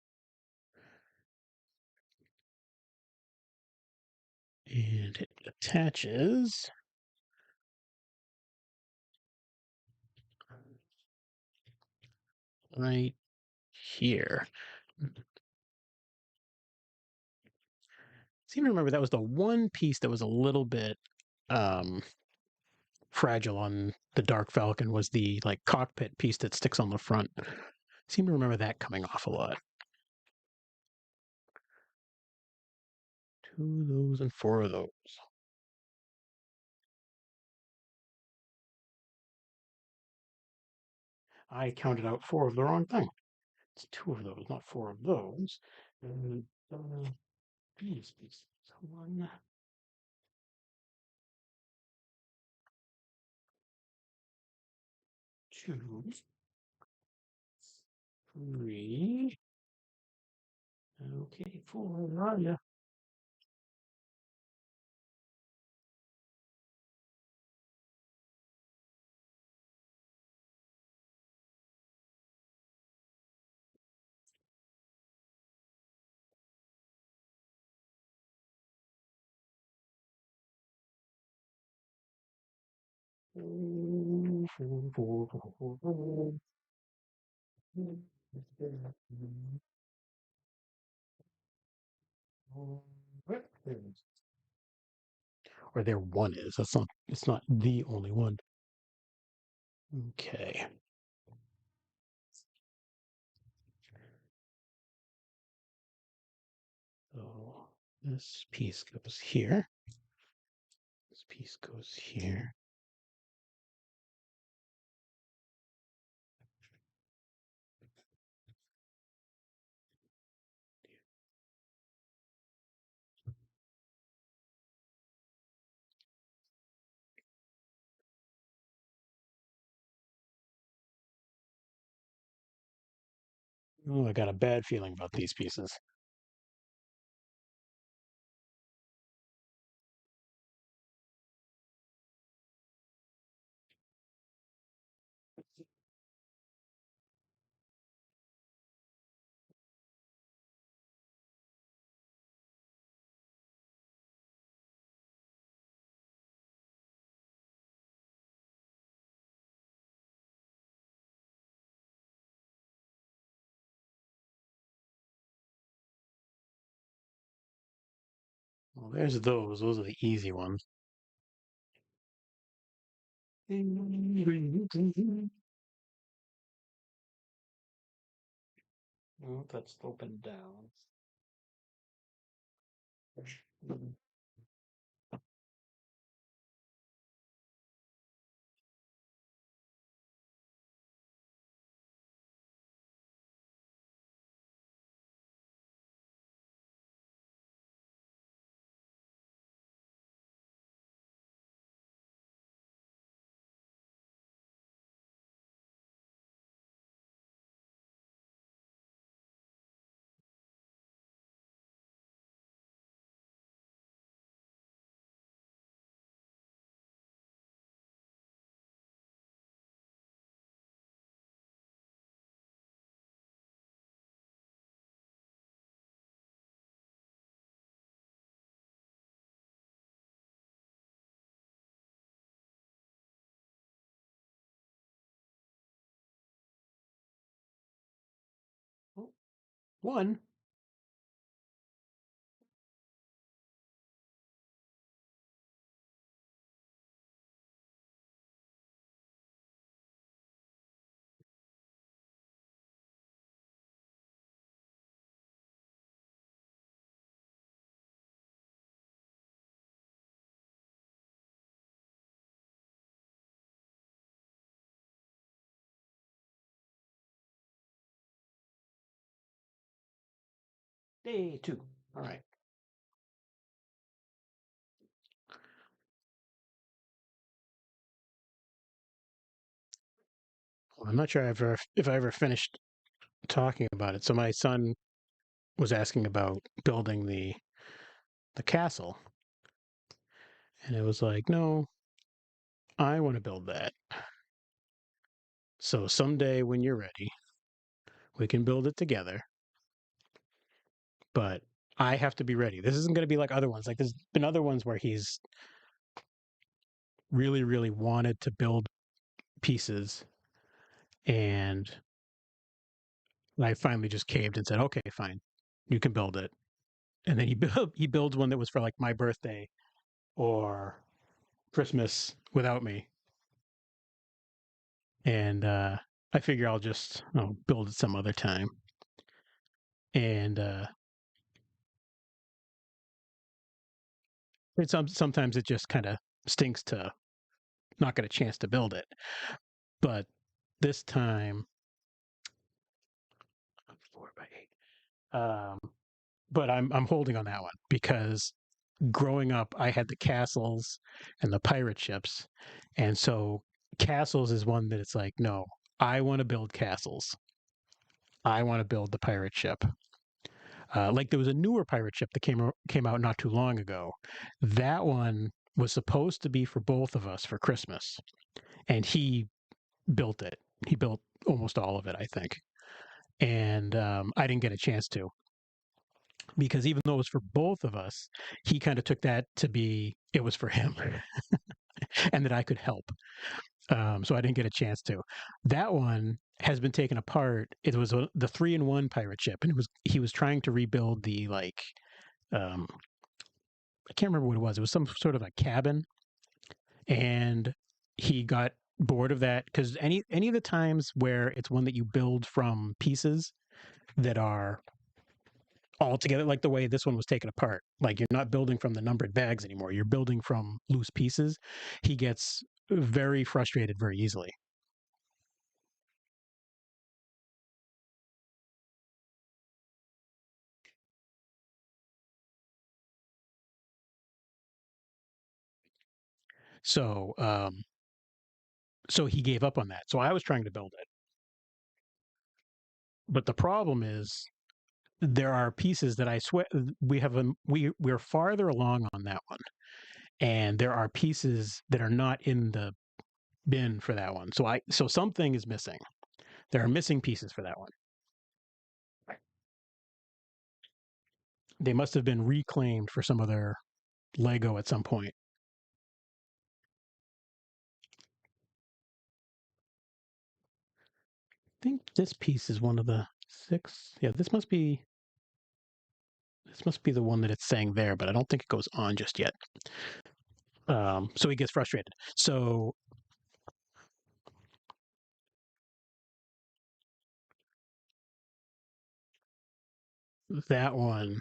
and it attaches right here. Seem to remember that was the one piece that was a little bit um fragile on the Dark Falcon was the like cockpit piece that sticks on the front. Seem to remember that coming off a lot. 2 of those and 4 of those. I counted out 4 of the wrong thing. It's 2 of those, not 4 of those. And these pieces. 1, 2, 3. Okay, 4. Where are you? Or there one is. That's not. It's not the only one. Okay. So this piece goes here. This piece goes here. Oh, I got a bad feeling about these pieces. Well, there's those. Those are the easy ones. Oh, that's open down. One. Day two. All right. Well, I'm not sure if I ever finished talking about it. So my son was asking about building the castle, and it was like, no, I want to build that. So someday when you're ready, we can build it together. But I have to be ready. This isn't going to be like other ones. Like there's been other ones where he's really, really wanted to build pieces, and I finally just caved and said, "Okay, fine, you can build it." And then he builds one that was for like my birthday or Christmas without me, and I figure I'll just build it some other time. And sometimes it just kind of stinks to not get a chance to build it. But this time, 4 by 8. But I'm holding on that one because growing up, I had the castles and the pirate ships, and so castles is one that it's like, no, I want to build castles. I want to build the pirate ship. Like there was a newer pirate ship that came out not too long ago. That one was supposed to be for both of us for Christmas, and he built it. He built almost all of it, I think, and I didn't get a chance to because even though it was for both of us, he kind of took that to be it was for him. and that I could help. So I didn't get a chance to. That one has been taken apart. It was the 3-in-1 pirate ship, and he was trying to rebuild the like um, I can't remember what it was. It was some sort of a cabin, and he got bored of that because any of the times where it's one that you build from pieces that are all together, like the way this one was taken apart, like you're not building from the numbered bags anymore, you're building from loose pieces, he gets very frustrated very easily. So so he gave up on that. So I was trying to build it, but the problem is there are pieces that I swear we're farther along on that one, and there are pieces that are not in the bin for that one. So something is missing. There are missing pieces for that one. They must have been reclaimed for some other Lego at some point. I think this piece is one of the 6. Yeah, this must be the one that it's saying there, but I don't think it goes on just yet. So he gets frustrated. So that one,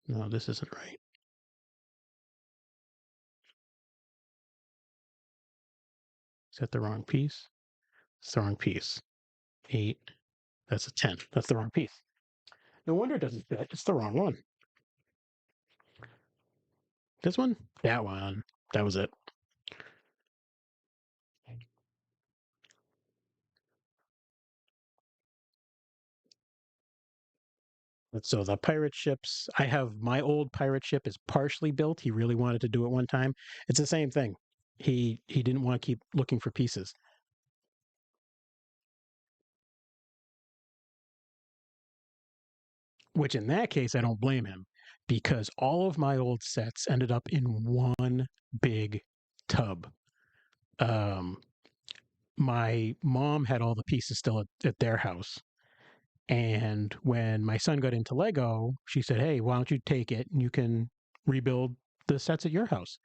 no, this isn't right. Is that the wrong piece? It's the wrong piece. 8. That's a 10. That's the wrong piece. No wonder it doesn't fit. It's the wrong one. This one? That one. That was it. So the pirate ships, I have my old pirate ship is partially built. He really wanted to do it one time. It's the same thing. He didn't want to keep looking for pieces. Which in that case, I don't blame him because all of my old sets ended up in one big tub. Um, my mom had all the pieces still at their house. And when my son got into Lego, she said, "Hey, why don't you take it and you can rebuild the sets at your house?"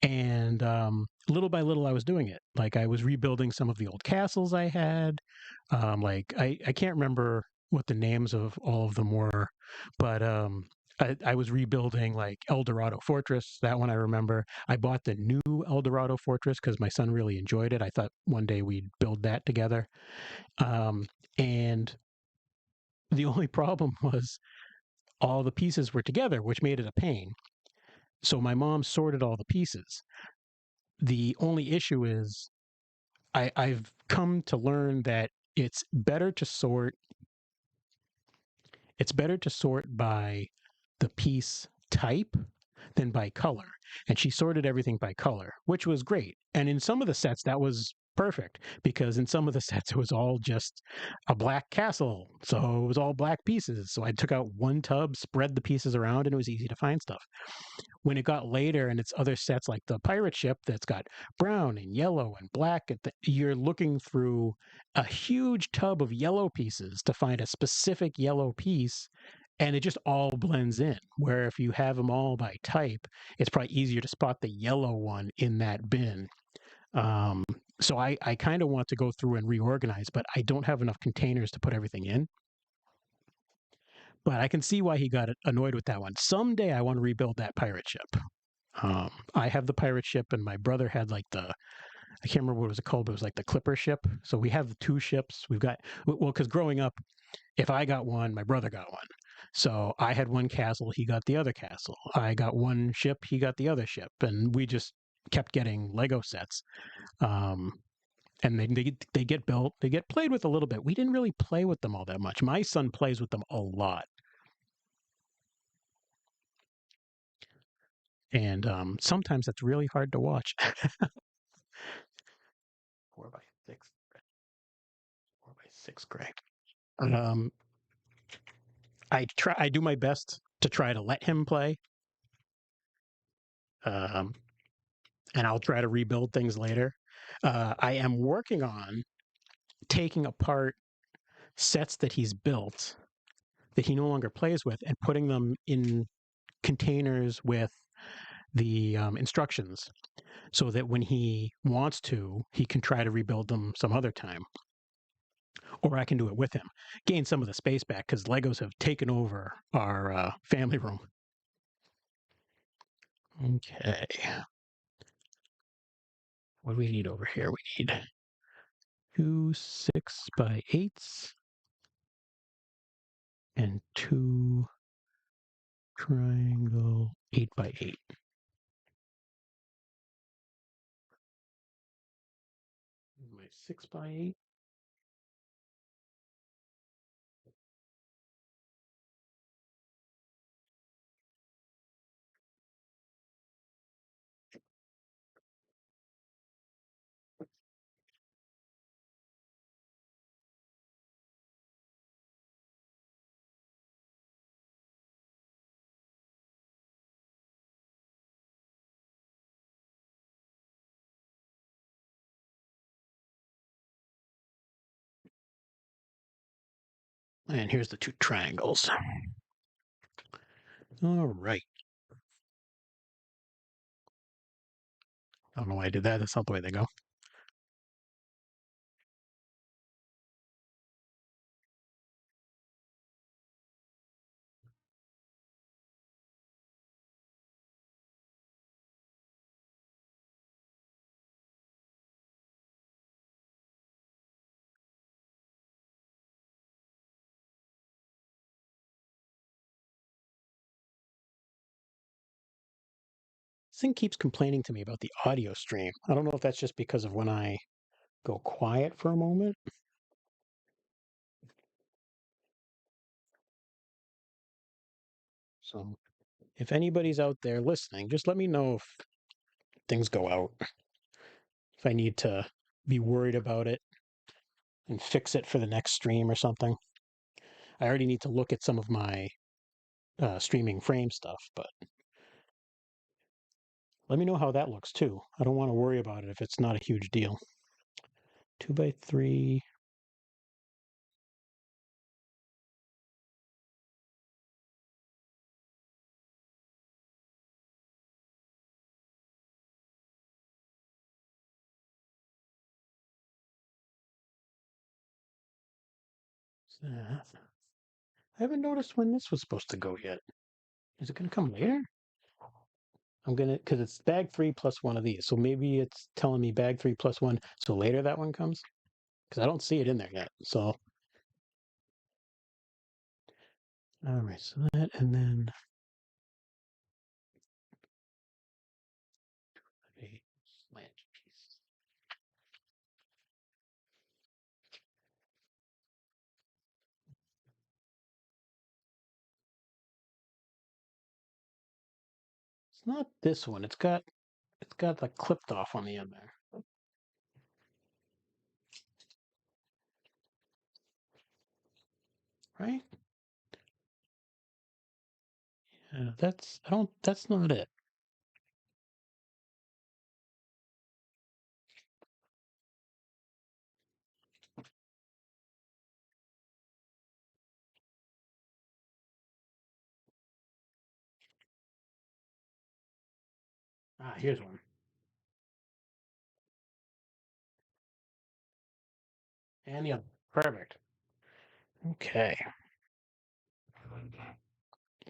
And little by little, I was doing it. Like I was rebuilding some of the old castles I had. Like I can't remember what the names of all of them were, but I was rebuilding like El Dorado Fortress. That one I remember. I bought the new El Dorado Fortress because my son really enjoyed it. I thought one day we'd build that together. And the only problem was all the pieces were together, which made it a pain. So my mom sorted all the pieces. The only issue is I've come to learn that it's better to sort it's better to sort by the piece type than by color. And she sorted everything by color, which was great. And in some of the sets, that was perfect because in some of the sets, it was all just a black castle. So it was all black pieces. So I took out one tub, spread the pieces around, and it was easy to find stuff. When it got later and it's other sets like the pirate ship that's got brown and yellow and black, you're looking through a huge tub of yellow pieces to find a specific yellow piece, and it just all blends in. Where if you have them all by type, it's probably easier to spot the yellow one in that bin. Um, so I kind of want to go through and reorganize, but I don't have enough containers to put everything in. But I can see why he got annoyed with that one. Someday I want to rebuild that pirate ship. I have the pirate ship, and my brother had like I can't remember what it was called, but it was like the Clipper ship. So we have the 2 ships. We've got, well, because growing up, if I got one, my brother got one. So I had one castle, he got the other castle. I got one ship, he got the other ship. And we just kept getting Lego sets. Um, and they get built, they get played with a little bit. We didn't really play with them all that much. My son plays with them a lot. And sometimes that's really hard to watch. 4x6, 4x6 gray. Um, I do my best to try to let him play. Um, and I'll try to rebuild things later. I am working on taking apart sets that he's built that he no longer plays with and putting them in containers with the instructions so that when he wants to, he can try to rebuild them some other time. Or I can do it with him, gain some of the space back because Legos have taken over our family room. Okay. What do we need over here? We need 2 6x8s and 2 triangle 8x8. My 6x8. And here's the 2 triangles. All right. I don't know why I did that. That's not the way they go. This thing keeps complaining to me about the audio stream. I don't know if that's just because of when I go quiet for a moment. So if anybody's out there listening, just let me know if things go out. If I need to be worried about it and fix it for the next stream or something. I already need to look at some of my streaming frame stuff, but let me know how that looks too. I don't want to worry about it if it's not a huge deal. 2x3. I haven't noticed when this was supposed to go yet. Is it going to come later? I'm going to, because it's bag 3 plus one of these. So maybe it's telling me bag 3 plus one. So later that one comes? Because I don't see it in there yet. So, all right. So that, and then a slant piece. It's not this one. It's got like clipped off on the end there. Right? Yeah, that's not it. Ah, here's one. And the other. Perfect. Okay.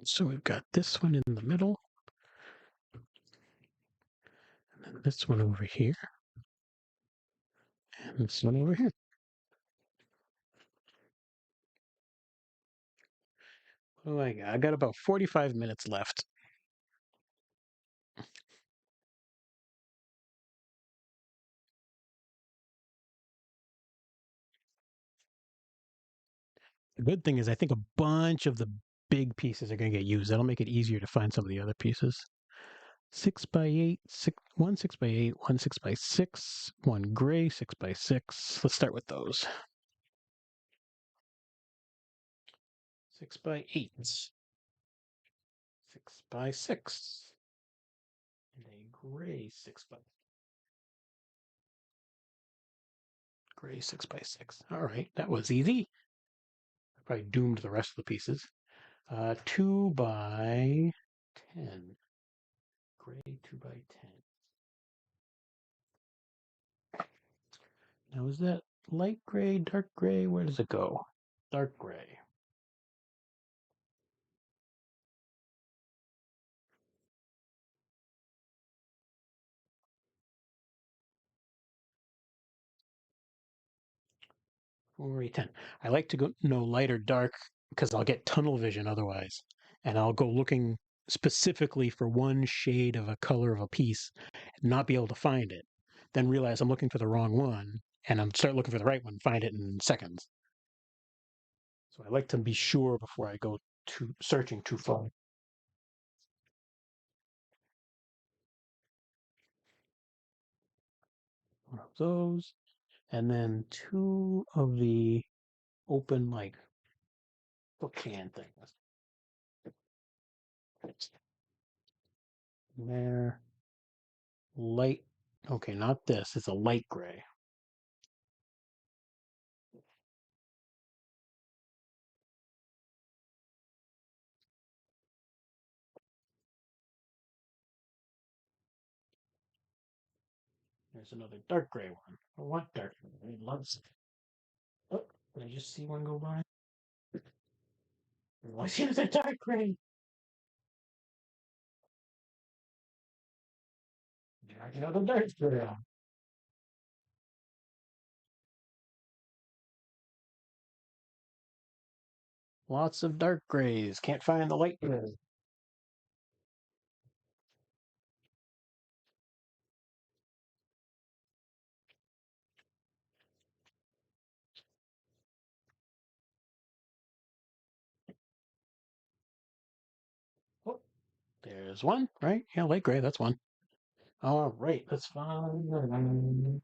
So we've got this one in the middle, and then this one over here, and this one over here. Oh my God, I got about 45 minutes left. The good thing is I think a bunch of the big pieces are going to get used. That'll make it easier to find some of the other pieces. 6x8, one 6x8, one 6x6, one gray 6x6. Let's start with those. 6x8, 6x6, and a gray 6 by 6. All right, that was easy. I probably doomed the rest of the pieces. 2 by 10. Gray 2 by 10. Now is that light gray, dark gray? Where does it go? Dark gray. Or 10. I like to go no light or dark because I'll get tunnel vision otherwise. And I'll go looking specifically for one shade of a color of a piece and not be able to find it. Then realize I'm looking for the wrong one and I'm start looking for the right one, find it in seconds. So I like to be sure before I go to searching too far. One of those. And then 2 of the open like book can things. There. Light. Okay, not this. It's a light gray. There's another dark gray one. I want dark gray. I love it. Oh, did I just see one go by? I see the dark gray. Another dark gray. Lots of dark grays. Can't find the light gray. Oh, there's one, right? Yeah, light gray. That's one. All right, let's find.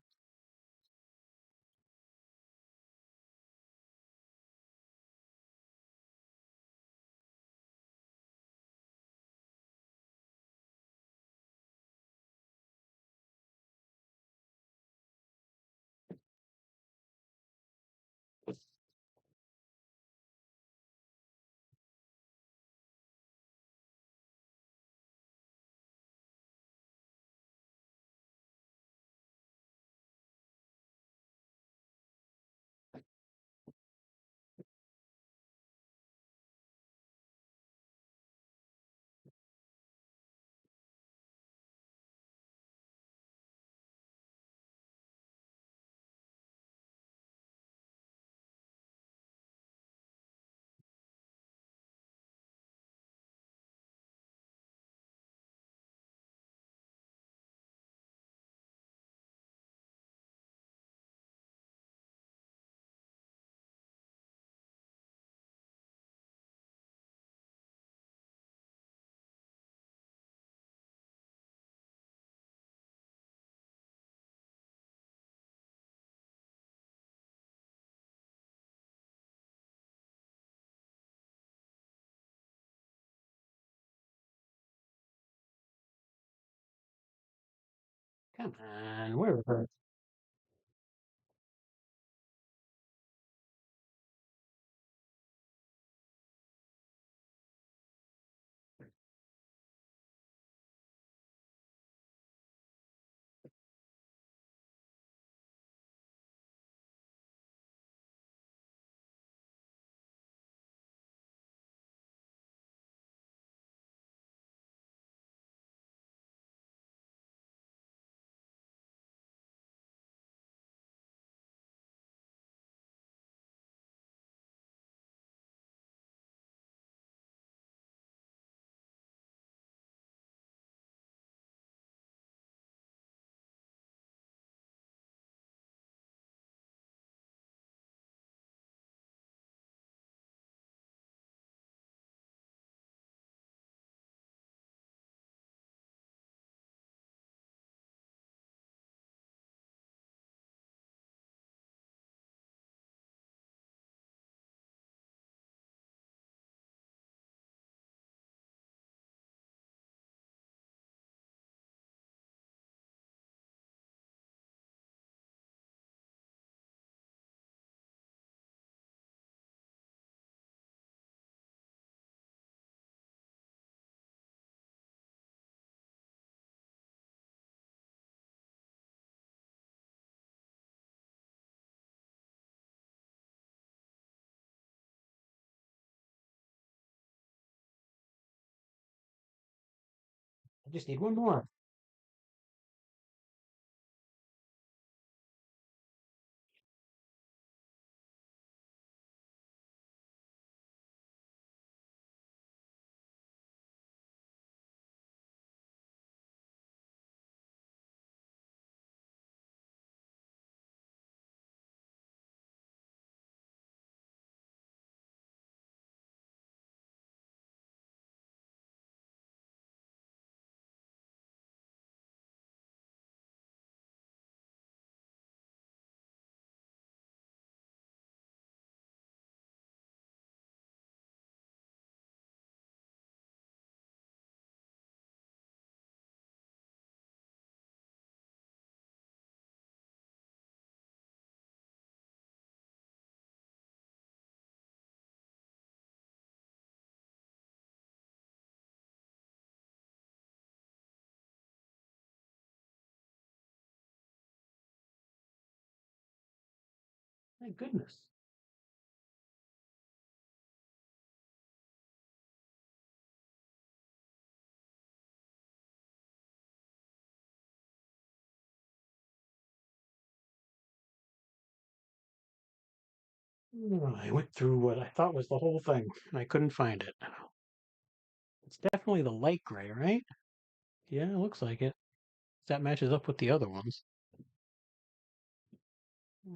Come on, where are her? I just need one more. Thank goodness. I went through what I thought was the whole thing, and I couldn't find it. It's definitely the light gray, right? Yeah, it looks like it. That matches up with the other ones.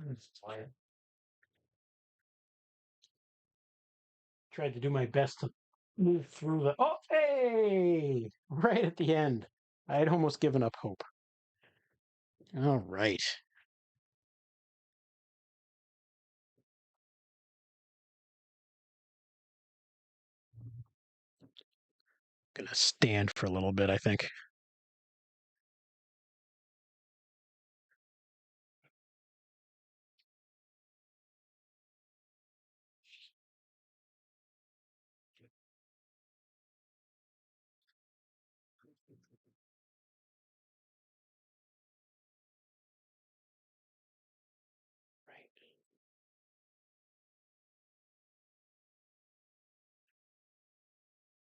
Let's try it. Tried to do my best to move through the. Oh, hey! Right at the end. I had almost given up hope. All right. Gonna stand for a little bit, I think. Right.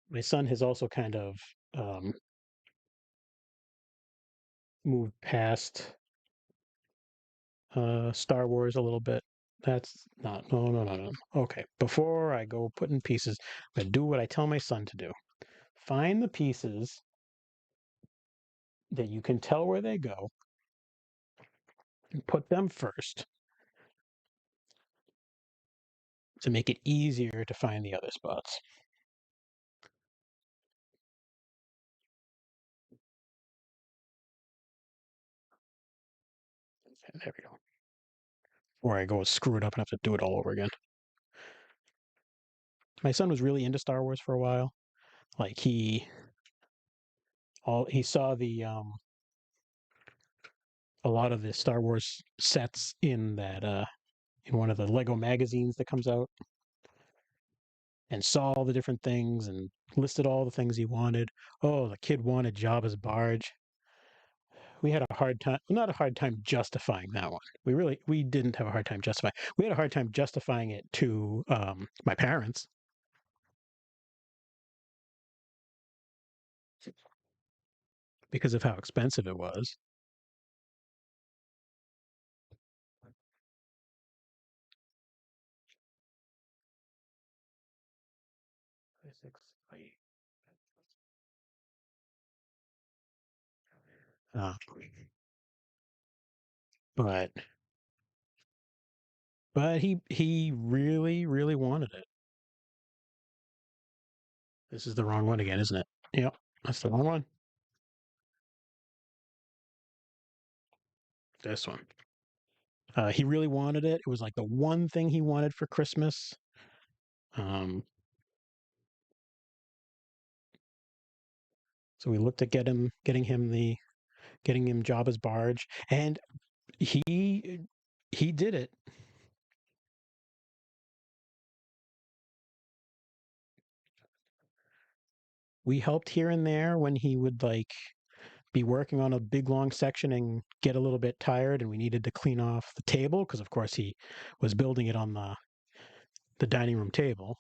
My son has also kind of um, moved past Star Wars a little bit. That's not, no, no, no, no. Okay, before I go putting pieces, I'm gonna do what I tell my son to do. Find the pieces that you can tell where they go and put them first to make it easier to find the other spots. And there we go. Or I go screw it up and have to do it all over again. My son was really into Star Wars for a while. Like he saw the a lot of the Star Wars sets in that in one of the Lego magazines that comes out, and saw all the different things and listed all the things he wanted. Oh, the kid wanted Jabba's barge. We had a hard time, not a hard time justifying that one. We didn't have a hard time justifying. We had a hard time justifying it to my parents because of how expensive it was. Uh, but he really wanted it. This is the wrong one again, isn't it? Yep, that's the wrong one. This one. He really wanted it. It was like the one thing he wanted for Christmas. Um, so we looked at getting him Jabba's barge, and he did it. We helped here and there when he would like be working on a big long section and get a little bit tired, and we needed to clean off the table because, of course, he was building it on the dining room table.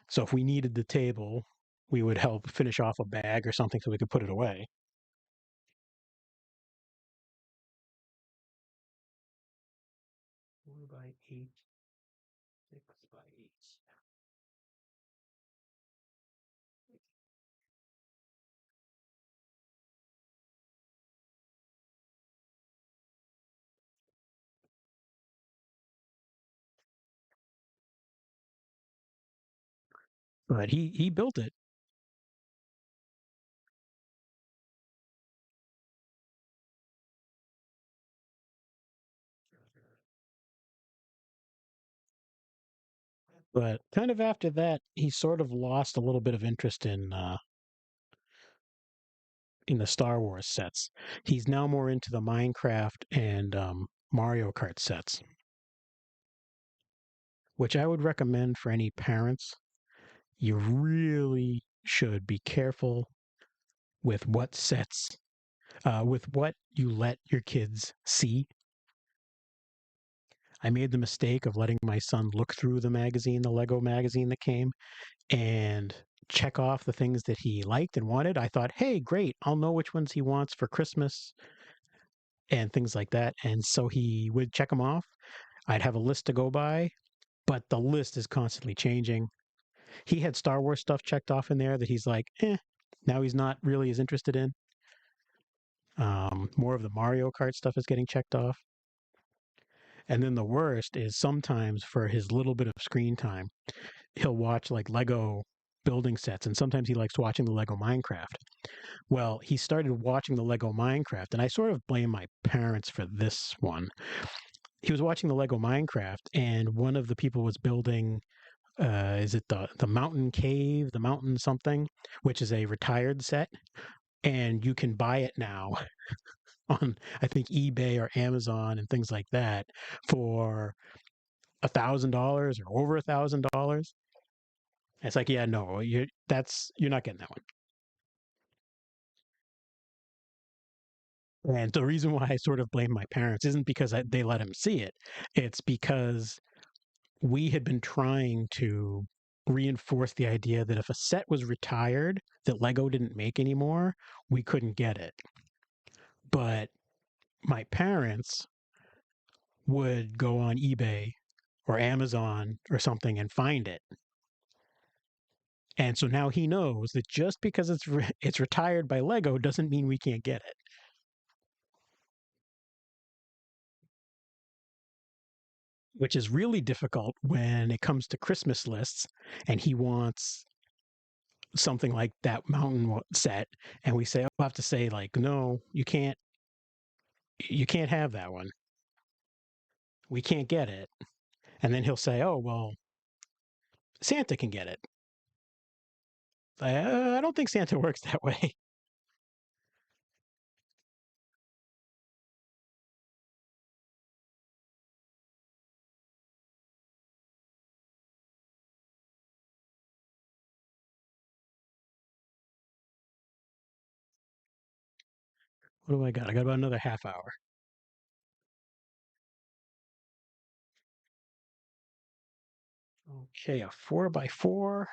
So if we needed the table, we would help finish off a bag or something so we could put it away. 4 by 8, 6 by 8. But he built it. But kind of after that, he sort of lost a little bit of interest in the Star Wars sets. He's now more into the Minecraft and Mario Kart sets, which I would recommend for any parents. You really should be careful with what sets, with what you let your kids see. I made the mistake of letting my son look through the magazine, the Lego magazine that came, and check off the things that he liked and wanted. I thought, hey, great, I'll know which ones he wants for Christmas and things like that. And so he would check them off. I'd have a list to go by, but the list is constantly changing. He had Star Wars stuff checked off in there that he's like, now he's not really as interested in. More of the Mario Kart stuff is getting checked off. And then the worst is sometimes for his little bit of screen time, he'll watch like Lego building sets, and sometimes he likes watching the Lego Minecraft. Well, he started watching the Lego Minecraft, and I sort of blame my parents for this one. He was watching the Lego Minecraft, and one of the people was building. Is it the mountain cave, the mountain something, which is a retired set, and you can buy it now on I think eBay or Amazon and things like that for $1,000 or over $1,000. It's like, yeah, no, you're not getting that one. And the reason why I sort of blame my parents isn't because they let him see it. It's because we had been trying to reinforce the idea that if a set was retired that Lego didn't make anymore, we couldn't get it. But my parents would go on eBay or Amazon or something and find it. And so now he knows that just because it's retired by Lego doesn't mean we can't get it. Which is really difficult when it comes to Christmas lists and he wants something like that mountain set and we say I'll have to say like no, you can't have that one. We can't get it. And then he'll say, "Oh, well, Santa can get it." I don't think Santa works that way. What do I got? I got about another half hour. Okay, a 4 by 4.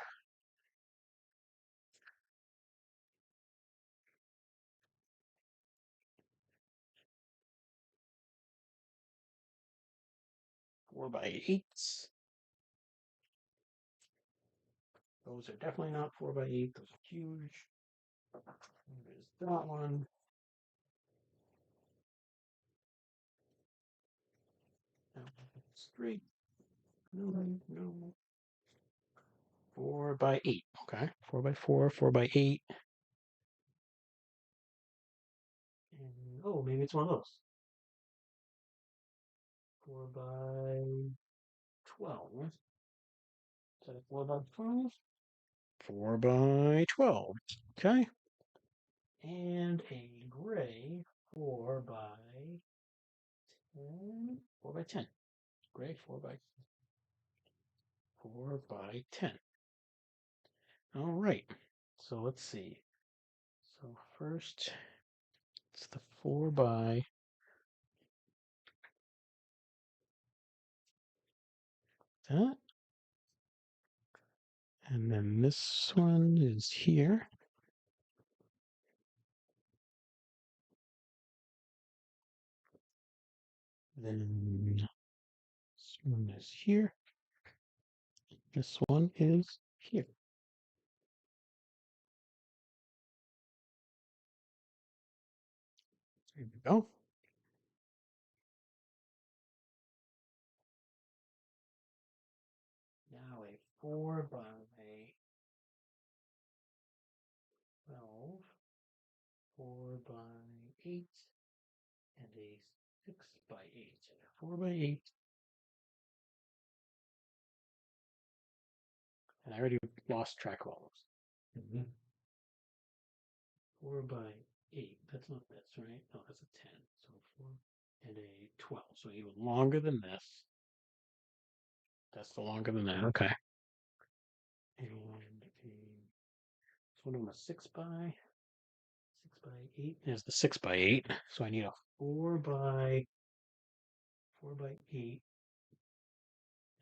4 by 8. Those are definitely not 4 by 8. Those are huge. There's that one. Straight. No, no. 4 by 8. Okay. 4 by 4, 4 by 8. And, oh, maybe it's one of those. 4 by 12. Is that a 4 by 12? 4 by 12. Okay. And a gray 4 by 10. 4 by 10. Gray 4 by 10. All right. So let's see. So first, it's the 4 by that. And then this one is here. Then this one is here. This one is here. There we go. Now a 4 by 12, 4 by 8, and a 6 by 8. 4 by 8. And I already lost track of all those. 4 by 8. That's not this, right? No, that's a 10. So 4 and a 12. So even longer than this. That's the longer than that. Okay. And this one a 6 by 8. There's the 6 by 8. So I need a 4 by 8.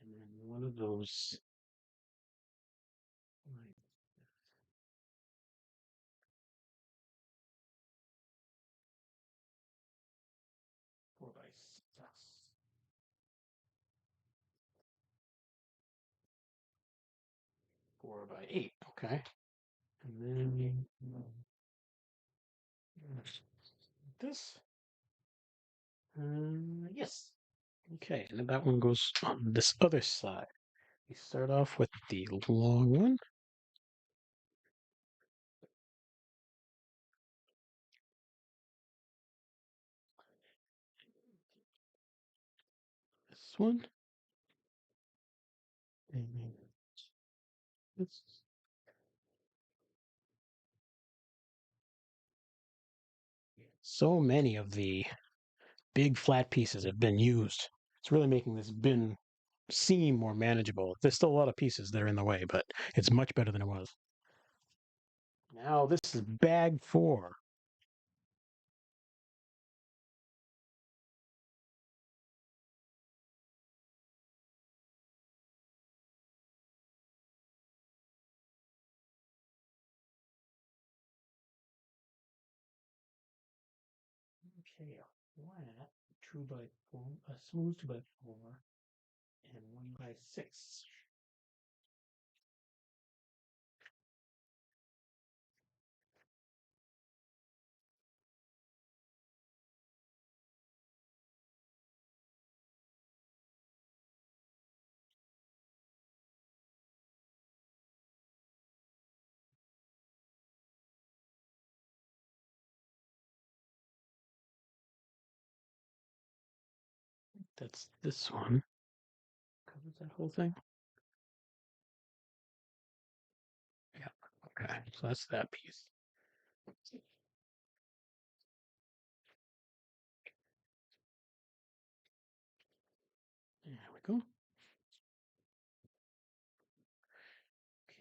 And then one of those like 4 by 6. 4 by 8. Okay. And then this. Yes. Okay, and then that one goes on this other side. We start off with the long one. This one. And then this. So many of the big flat pieces have been used. It's really making this bin seem more manageable. There's still a lot of pieces that are in the way, but it's much better than it was. Now this is bag 4. Okay, a flat 2 by 4, a smooth 2 by 4, and 1 by 6. That's this one. Covers that whole thing. Yeah. Okay. So that's that piece. There we go.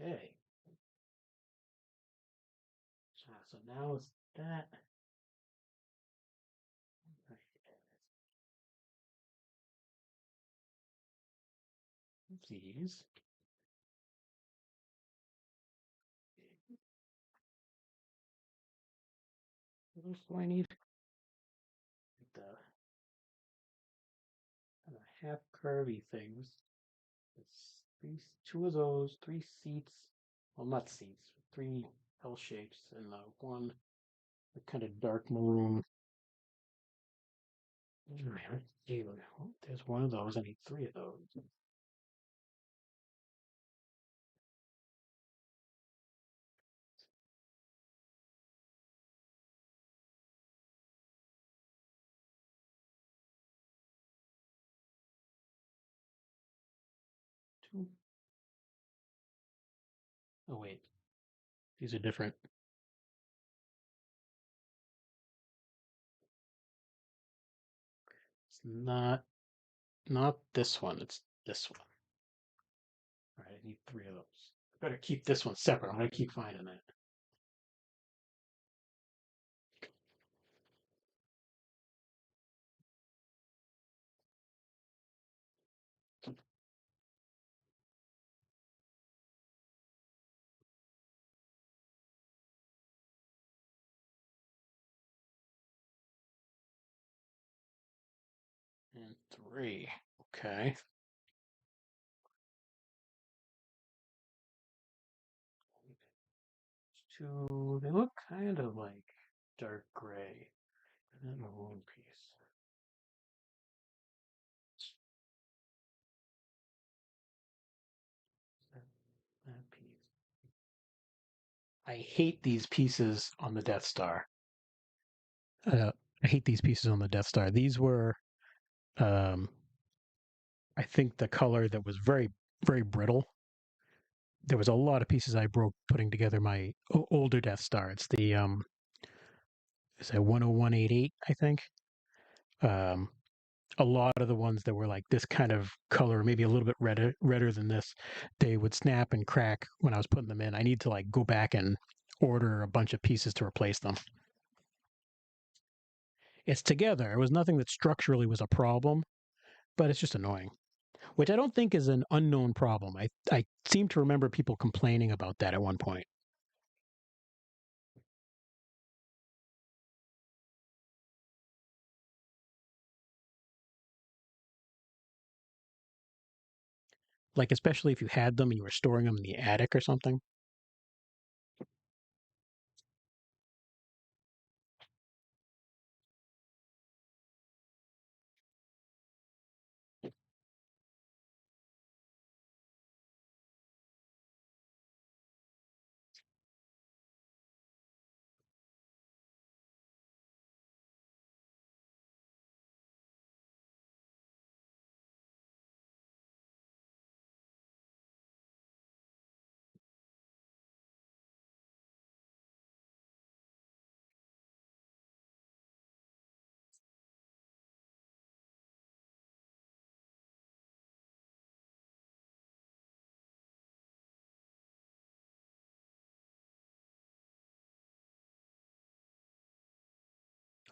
Okay. So now it's that. These. What else do I need? The kind of half curvy things. It's two of those, 3 seats. Well, not seats, 3 L shapes, and one the kind of dark maroon. There's one of those. I need 3 of those. Two. Oh wait, these are different. It's not this one. It's this one. All right, I need 3 of those. Better keep this one separate. I'm gonna keep finding it. And 3. Okay. Two. They look kind of like dark gray. And then the one piece. That piece. I hate these pieces on the Death Star. I hate these pieces on the Death Star. These were, um, I think, the color that was very, very brittle. There was a lot of pieces I broke putting together my older Death Star. It's the is it 10188, I think. Um, a lot of the ones that were like this kind of color, maybe a little bit redder than this, they would snap and crack when I was putting them in. I need to like go back and order a bunch of pieces to replace them. It's together. It was nothing that structurally was a problem, but it's just annoying. Which I don't think is an unknown problem. I seem to remember people complaining about that at one point. Like especially if you had them and you were storing them in the attic or something.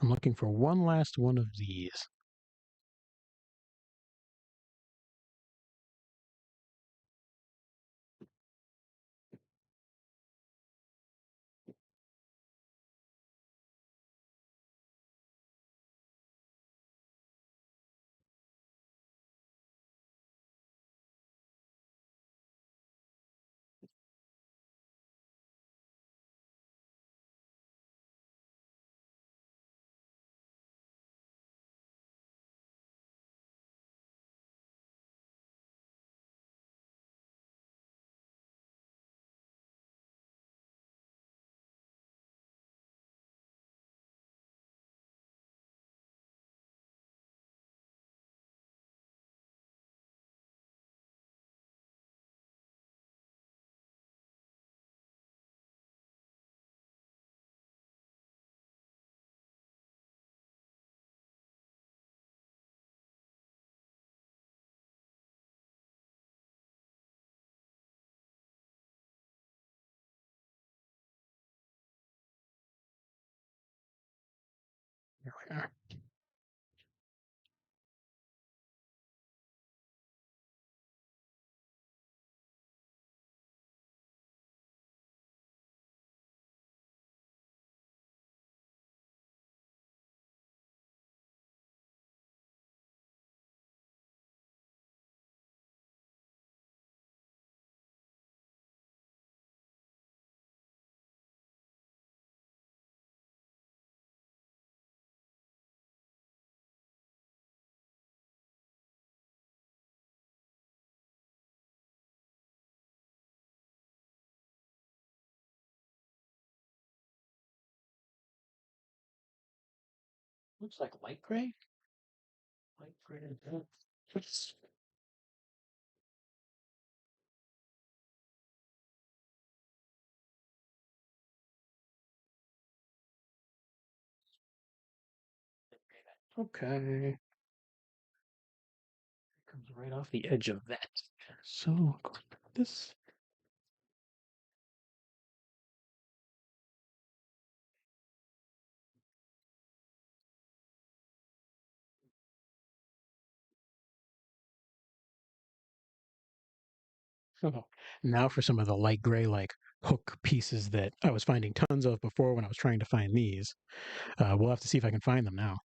I'm looking for one last one of these. Here we are. Looks like light gray. Light gray. Okay. Comes right off the edge of that. So this. Oh, now for some of the light gray, like hook pieces that I was finding tons of before when I was trying to find these. We'll have to see if I can find them now.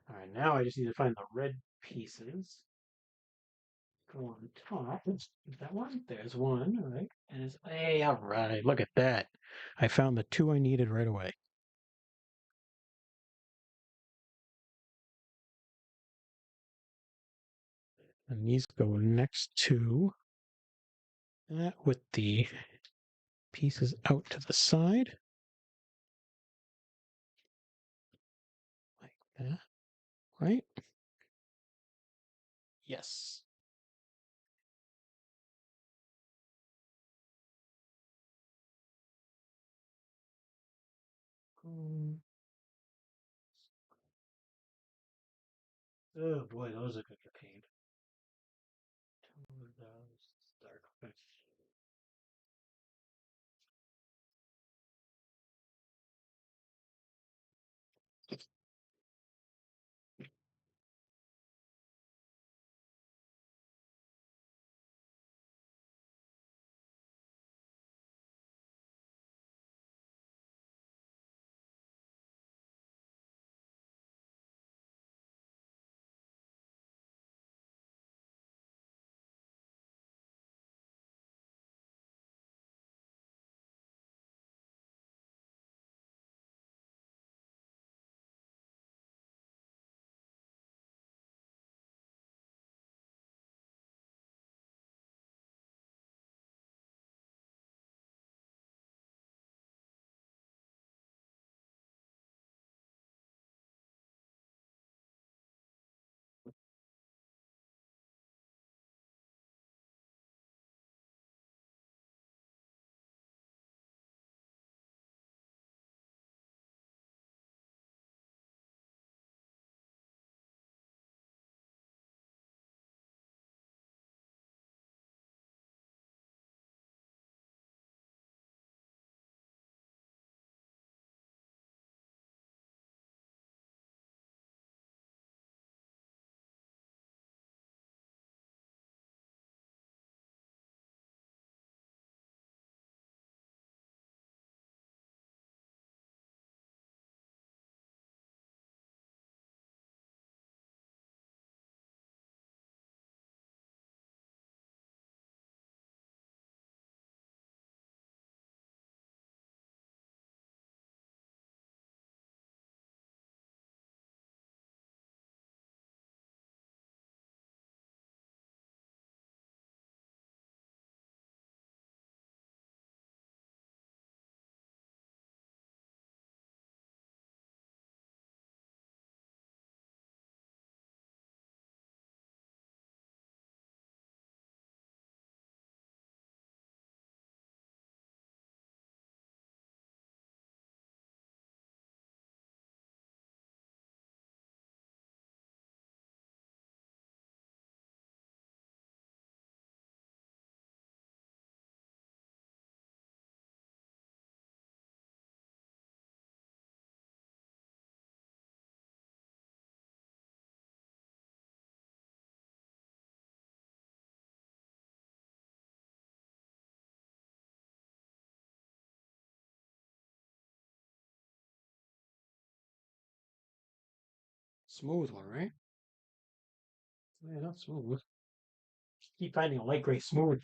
All right, now I just need to find the red pieces. Go on top. Is that one? There's one. All right. And it's, hey, all right. Look at that. I found the two I needed right away. And these go next to that with the pieces out to the side. Like that. Right? Yes. Um, oh boy, those are gonna get paid. Dark. Smooth one, right? Yeah, not smooth. Keep finding a light gray smooth.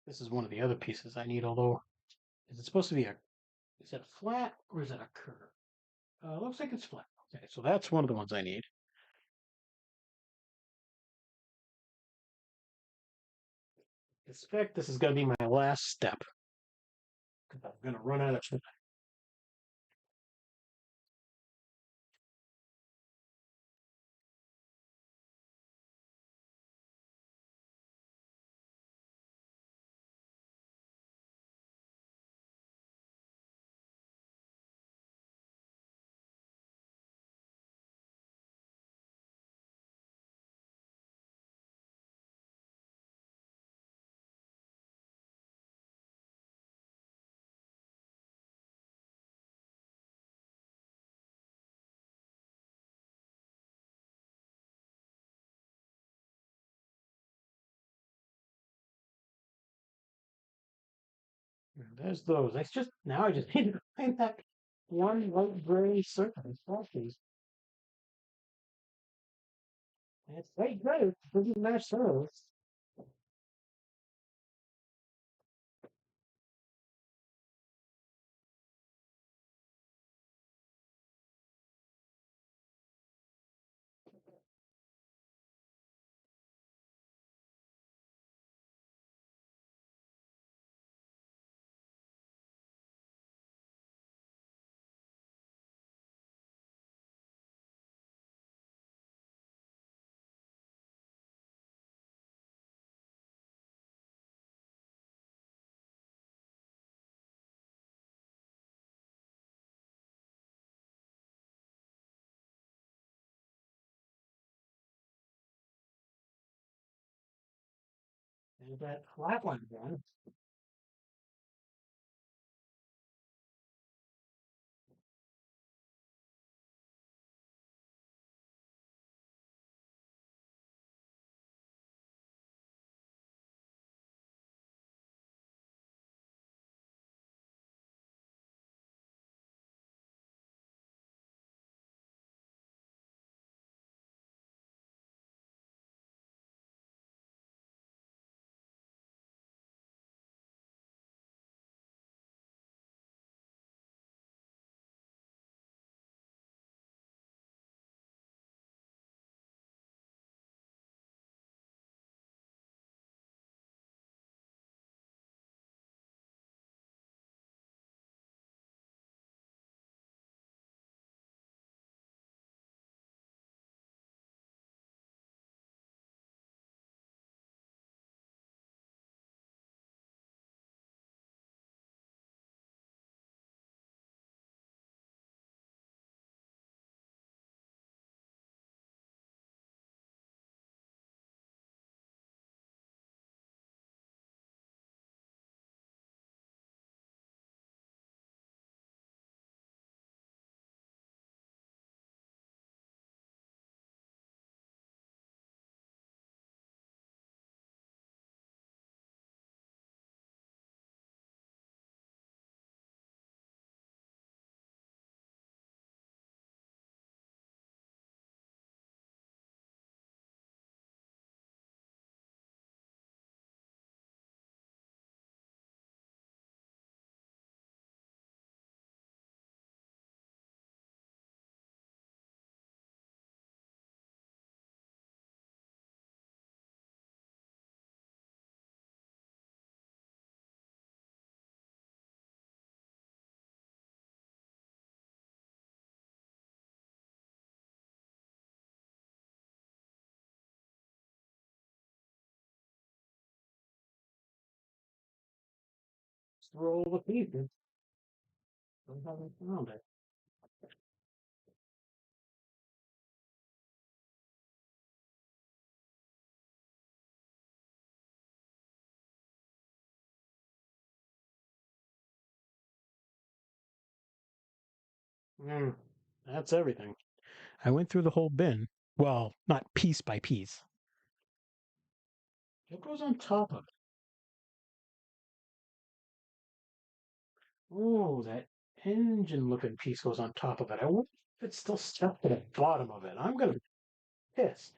This is one of the other pieces I need, although is it supposed to be is it flat or is it a curve? Looks like it's flat. Okay, so that's one of the ones I need. I suspect this is going to be my last step because I'm going to run out of time. There's those. I just need to find that one light gray circle. It's light gray. It doesn't match those. And that flat one again. Just roll the pieces. I haven't found it. Mm, that's everything. I went through the whole bin. Well, not piece by piece. What goes on top of it? Oh, that engine looking piece goes on top of it. I wonder if it's still stuck to the bottom of it. I'm gonna be pissed.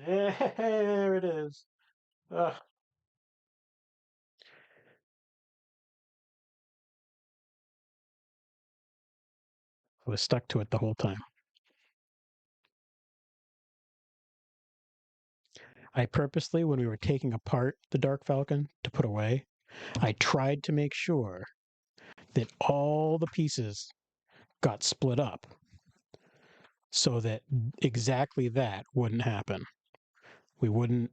There it is. Ugh, I was stuck to it the whole time. I purposely, when we were taking apart the Dark Falcon to put away, I tried to make sure that all the pieces got split up so that exactly that wouldn't happen. We wouldn't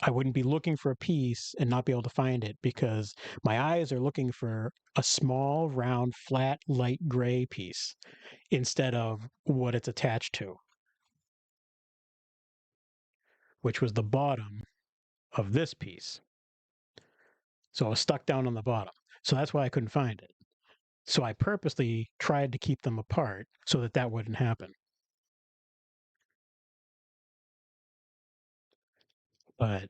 I wouldn't be looking for a piece and not be able to find it because my eyes are looking for a small, round, flat, light gray piece instead of what it's attached to, which was the bottom of this piece. So I was stuck down on the bottom. So that's why I couldn't find it. So I purposely tried to keep them apart so that that wouldn't happen. But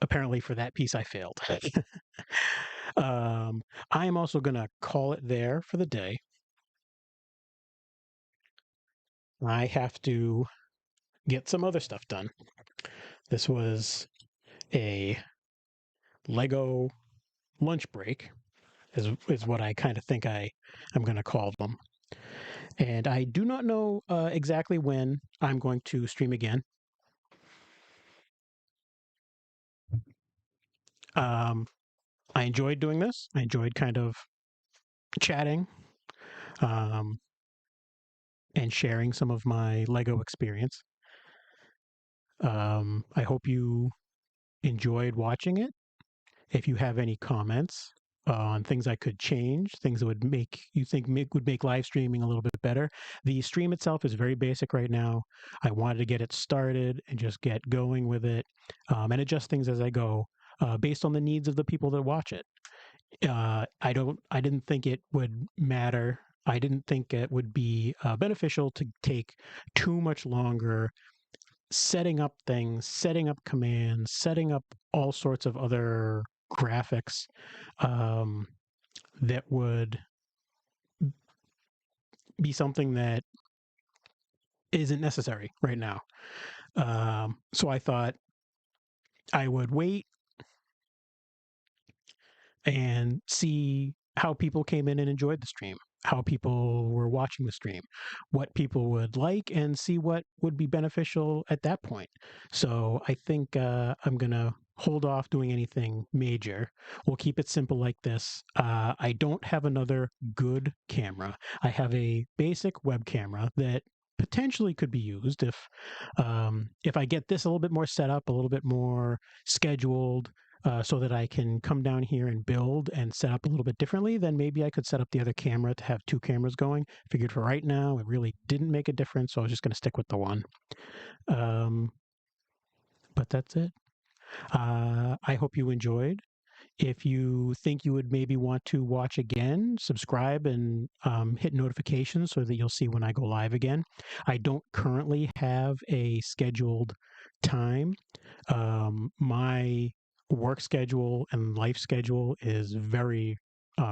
apparently for that piece, I failed. I am also going to call it there for the day. I have to get some other stuff done. This was a Lego lunch break, is what I kind of think I'm going to call them. And I do not know exactly when I'm going to stream again. Um, I enjoyed doing this. I enjoyed kind of chatting um, and sharing some of my Lego experience. I hope you enjoyed watching it. If you have any comments on things I could change, things that would make you think would make live streaming a little bit better. The stream itself is very basic right now. I wanted to get it started and just get going with it and adjust things as I go based on the needs of the people that watch it. I didn't think it would matter. I didn't think it would be beneficial to take too much longer setting up things, setting up commands, setting up all sorts of other graphics um, that would be something that isn't necessary right now. So I thought I would wait and see how people came in and enjoyed the stream, how people were watching the stream, what people would like, and see what would be beneficial at that point. So I think I'm going to hold off doing anything major. We'll keep it simple like this. I don't have another good camera. I have a basic web camera that potentially could be used if I get this a little bit more set up, a little bit more scheduled, so that I can come down here and build and set up a little bit differently, then maybe I could set up the other camera to have two cameras going. Figured for right now, it really didn't make a difference, so I was just going to stick with the one. Um, but that's it. I hope you enjoyed. If you think you would maybe want to watch again, subscribe and hit notifications so that you'll see when I go live again. I don't currently have a scheduled time. My work schedule and life schedule is very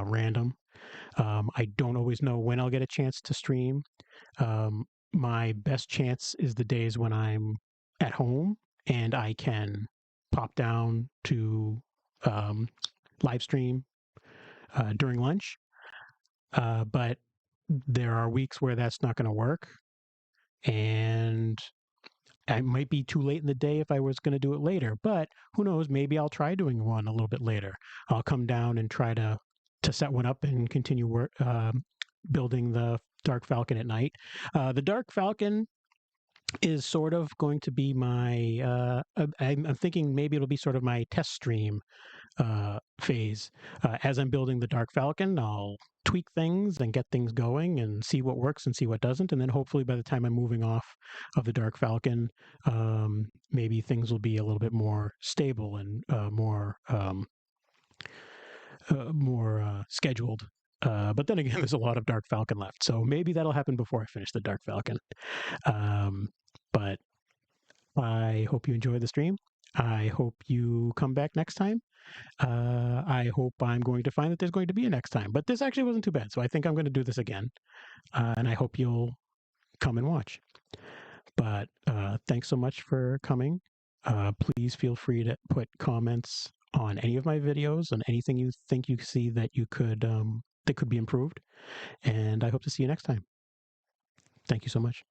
random. I don't always know when I'll get a chance to stream. Um, my best chance is the days when I'm at home and I can pop down to um, live stream during lunch. But there are weeks where that's not going to work. And it might be too late in the day if I was going to do it later, but who knows? Maybe I'll try doing one a little bit later. I'll come down and try to set one up and continue building the Dark Falcon at night. The Dark Falcon is sort of going to be my. I'm thinking maybe it'll be sort of my test stream phase. As I'm building the Dark Falcon, I'll tweak things and get things going and see what works and see what doesn't. And then hopefully by the time I'm moving off of the Dark Falcon, maybe things will be a little bit more stable and more scheduled. But then again, there's a lot of Dark Falcon left. So maybe that'll happen before I finish the Dark Falcon. But I hope you enjoy the stream. I hope you come back next time. I hope I'm going to find that there's going to be a next time. But this actually wasn't too bad. So I think I'm going to do this again. And I hope you'll come and watch. But thanks so much for coming. Please feel free to put comments on any of my videos and anything you think you see that you could that could be improved. And I hope to see you next time. Thank you so much.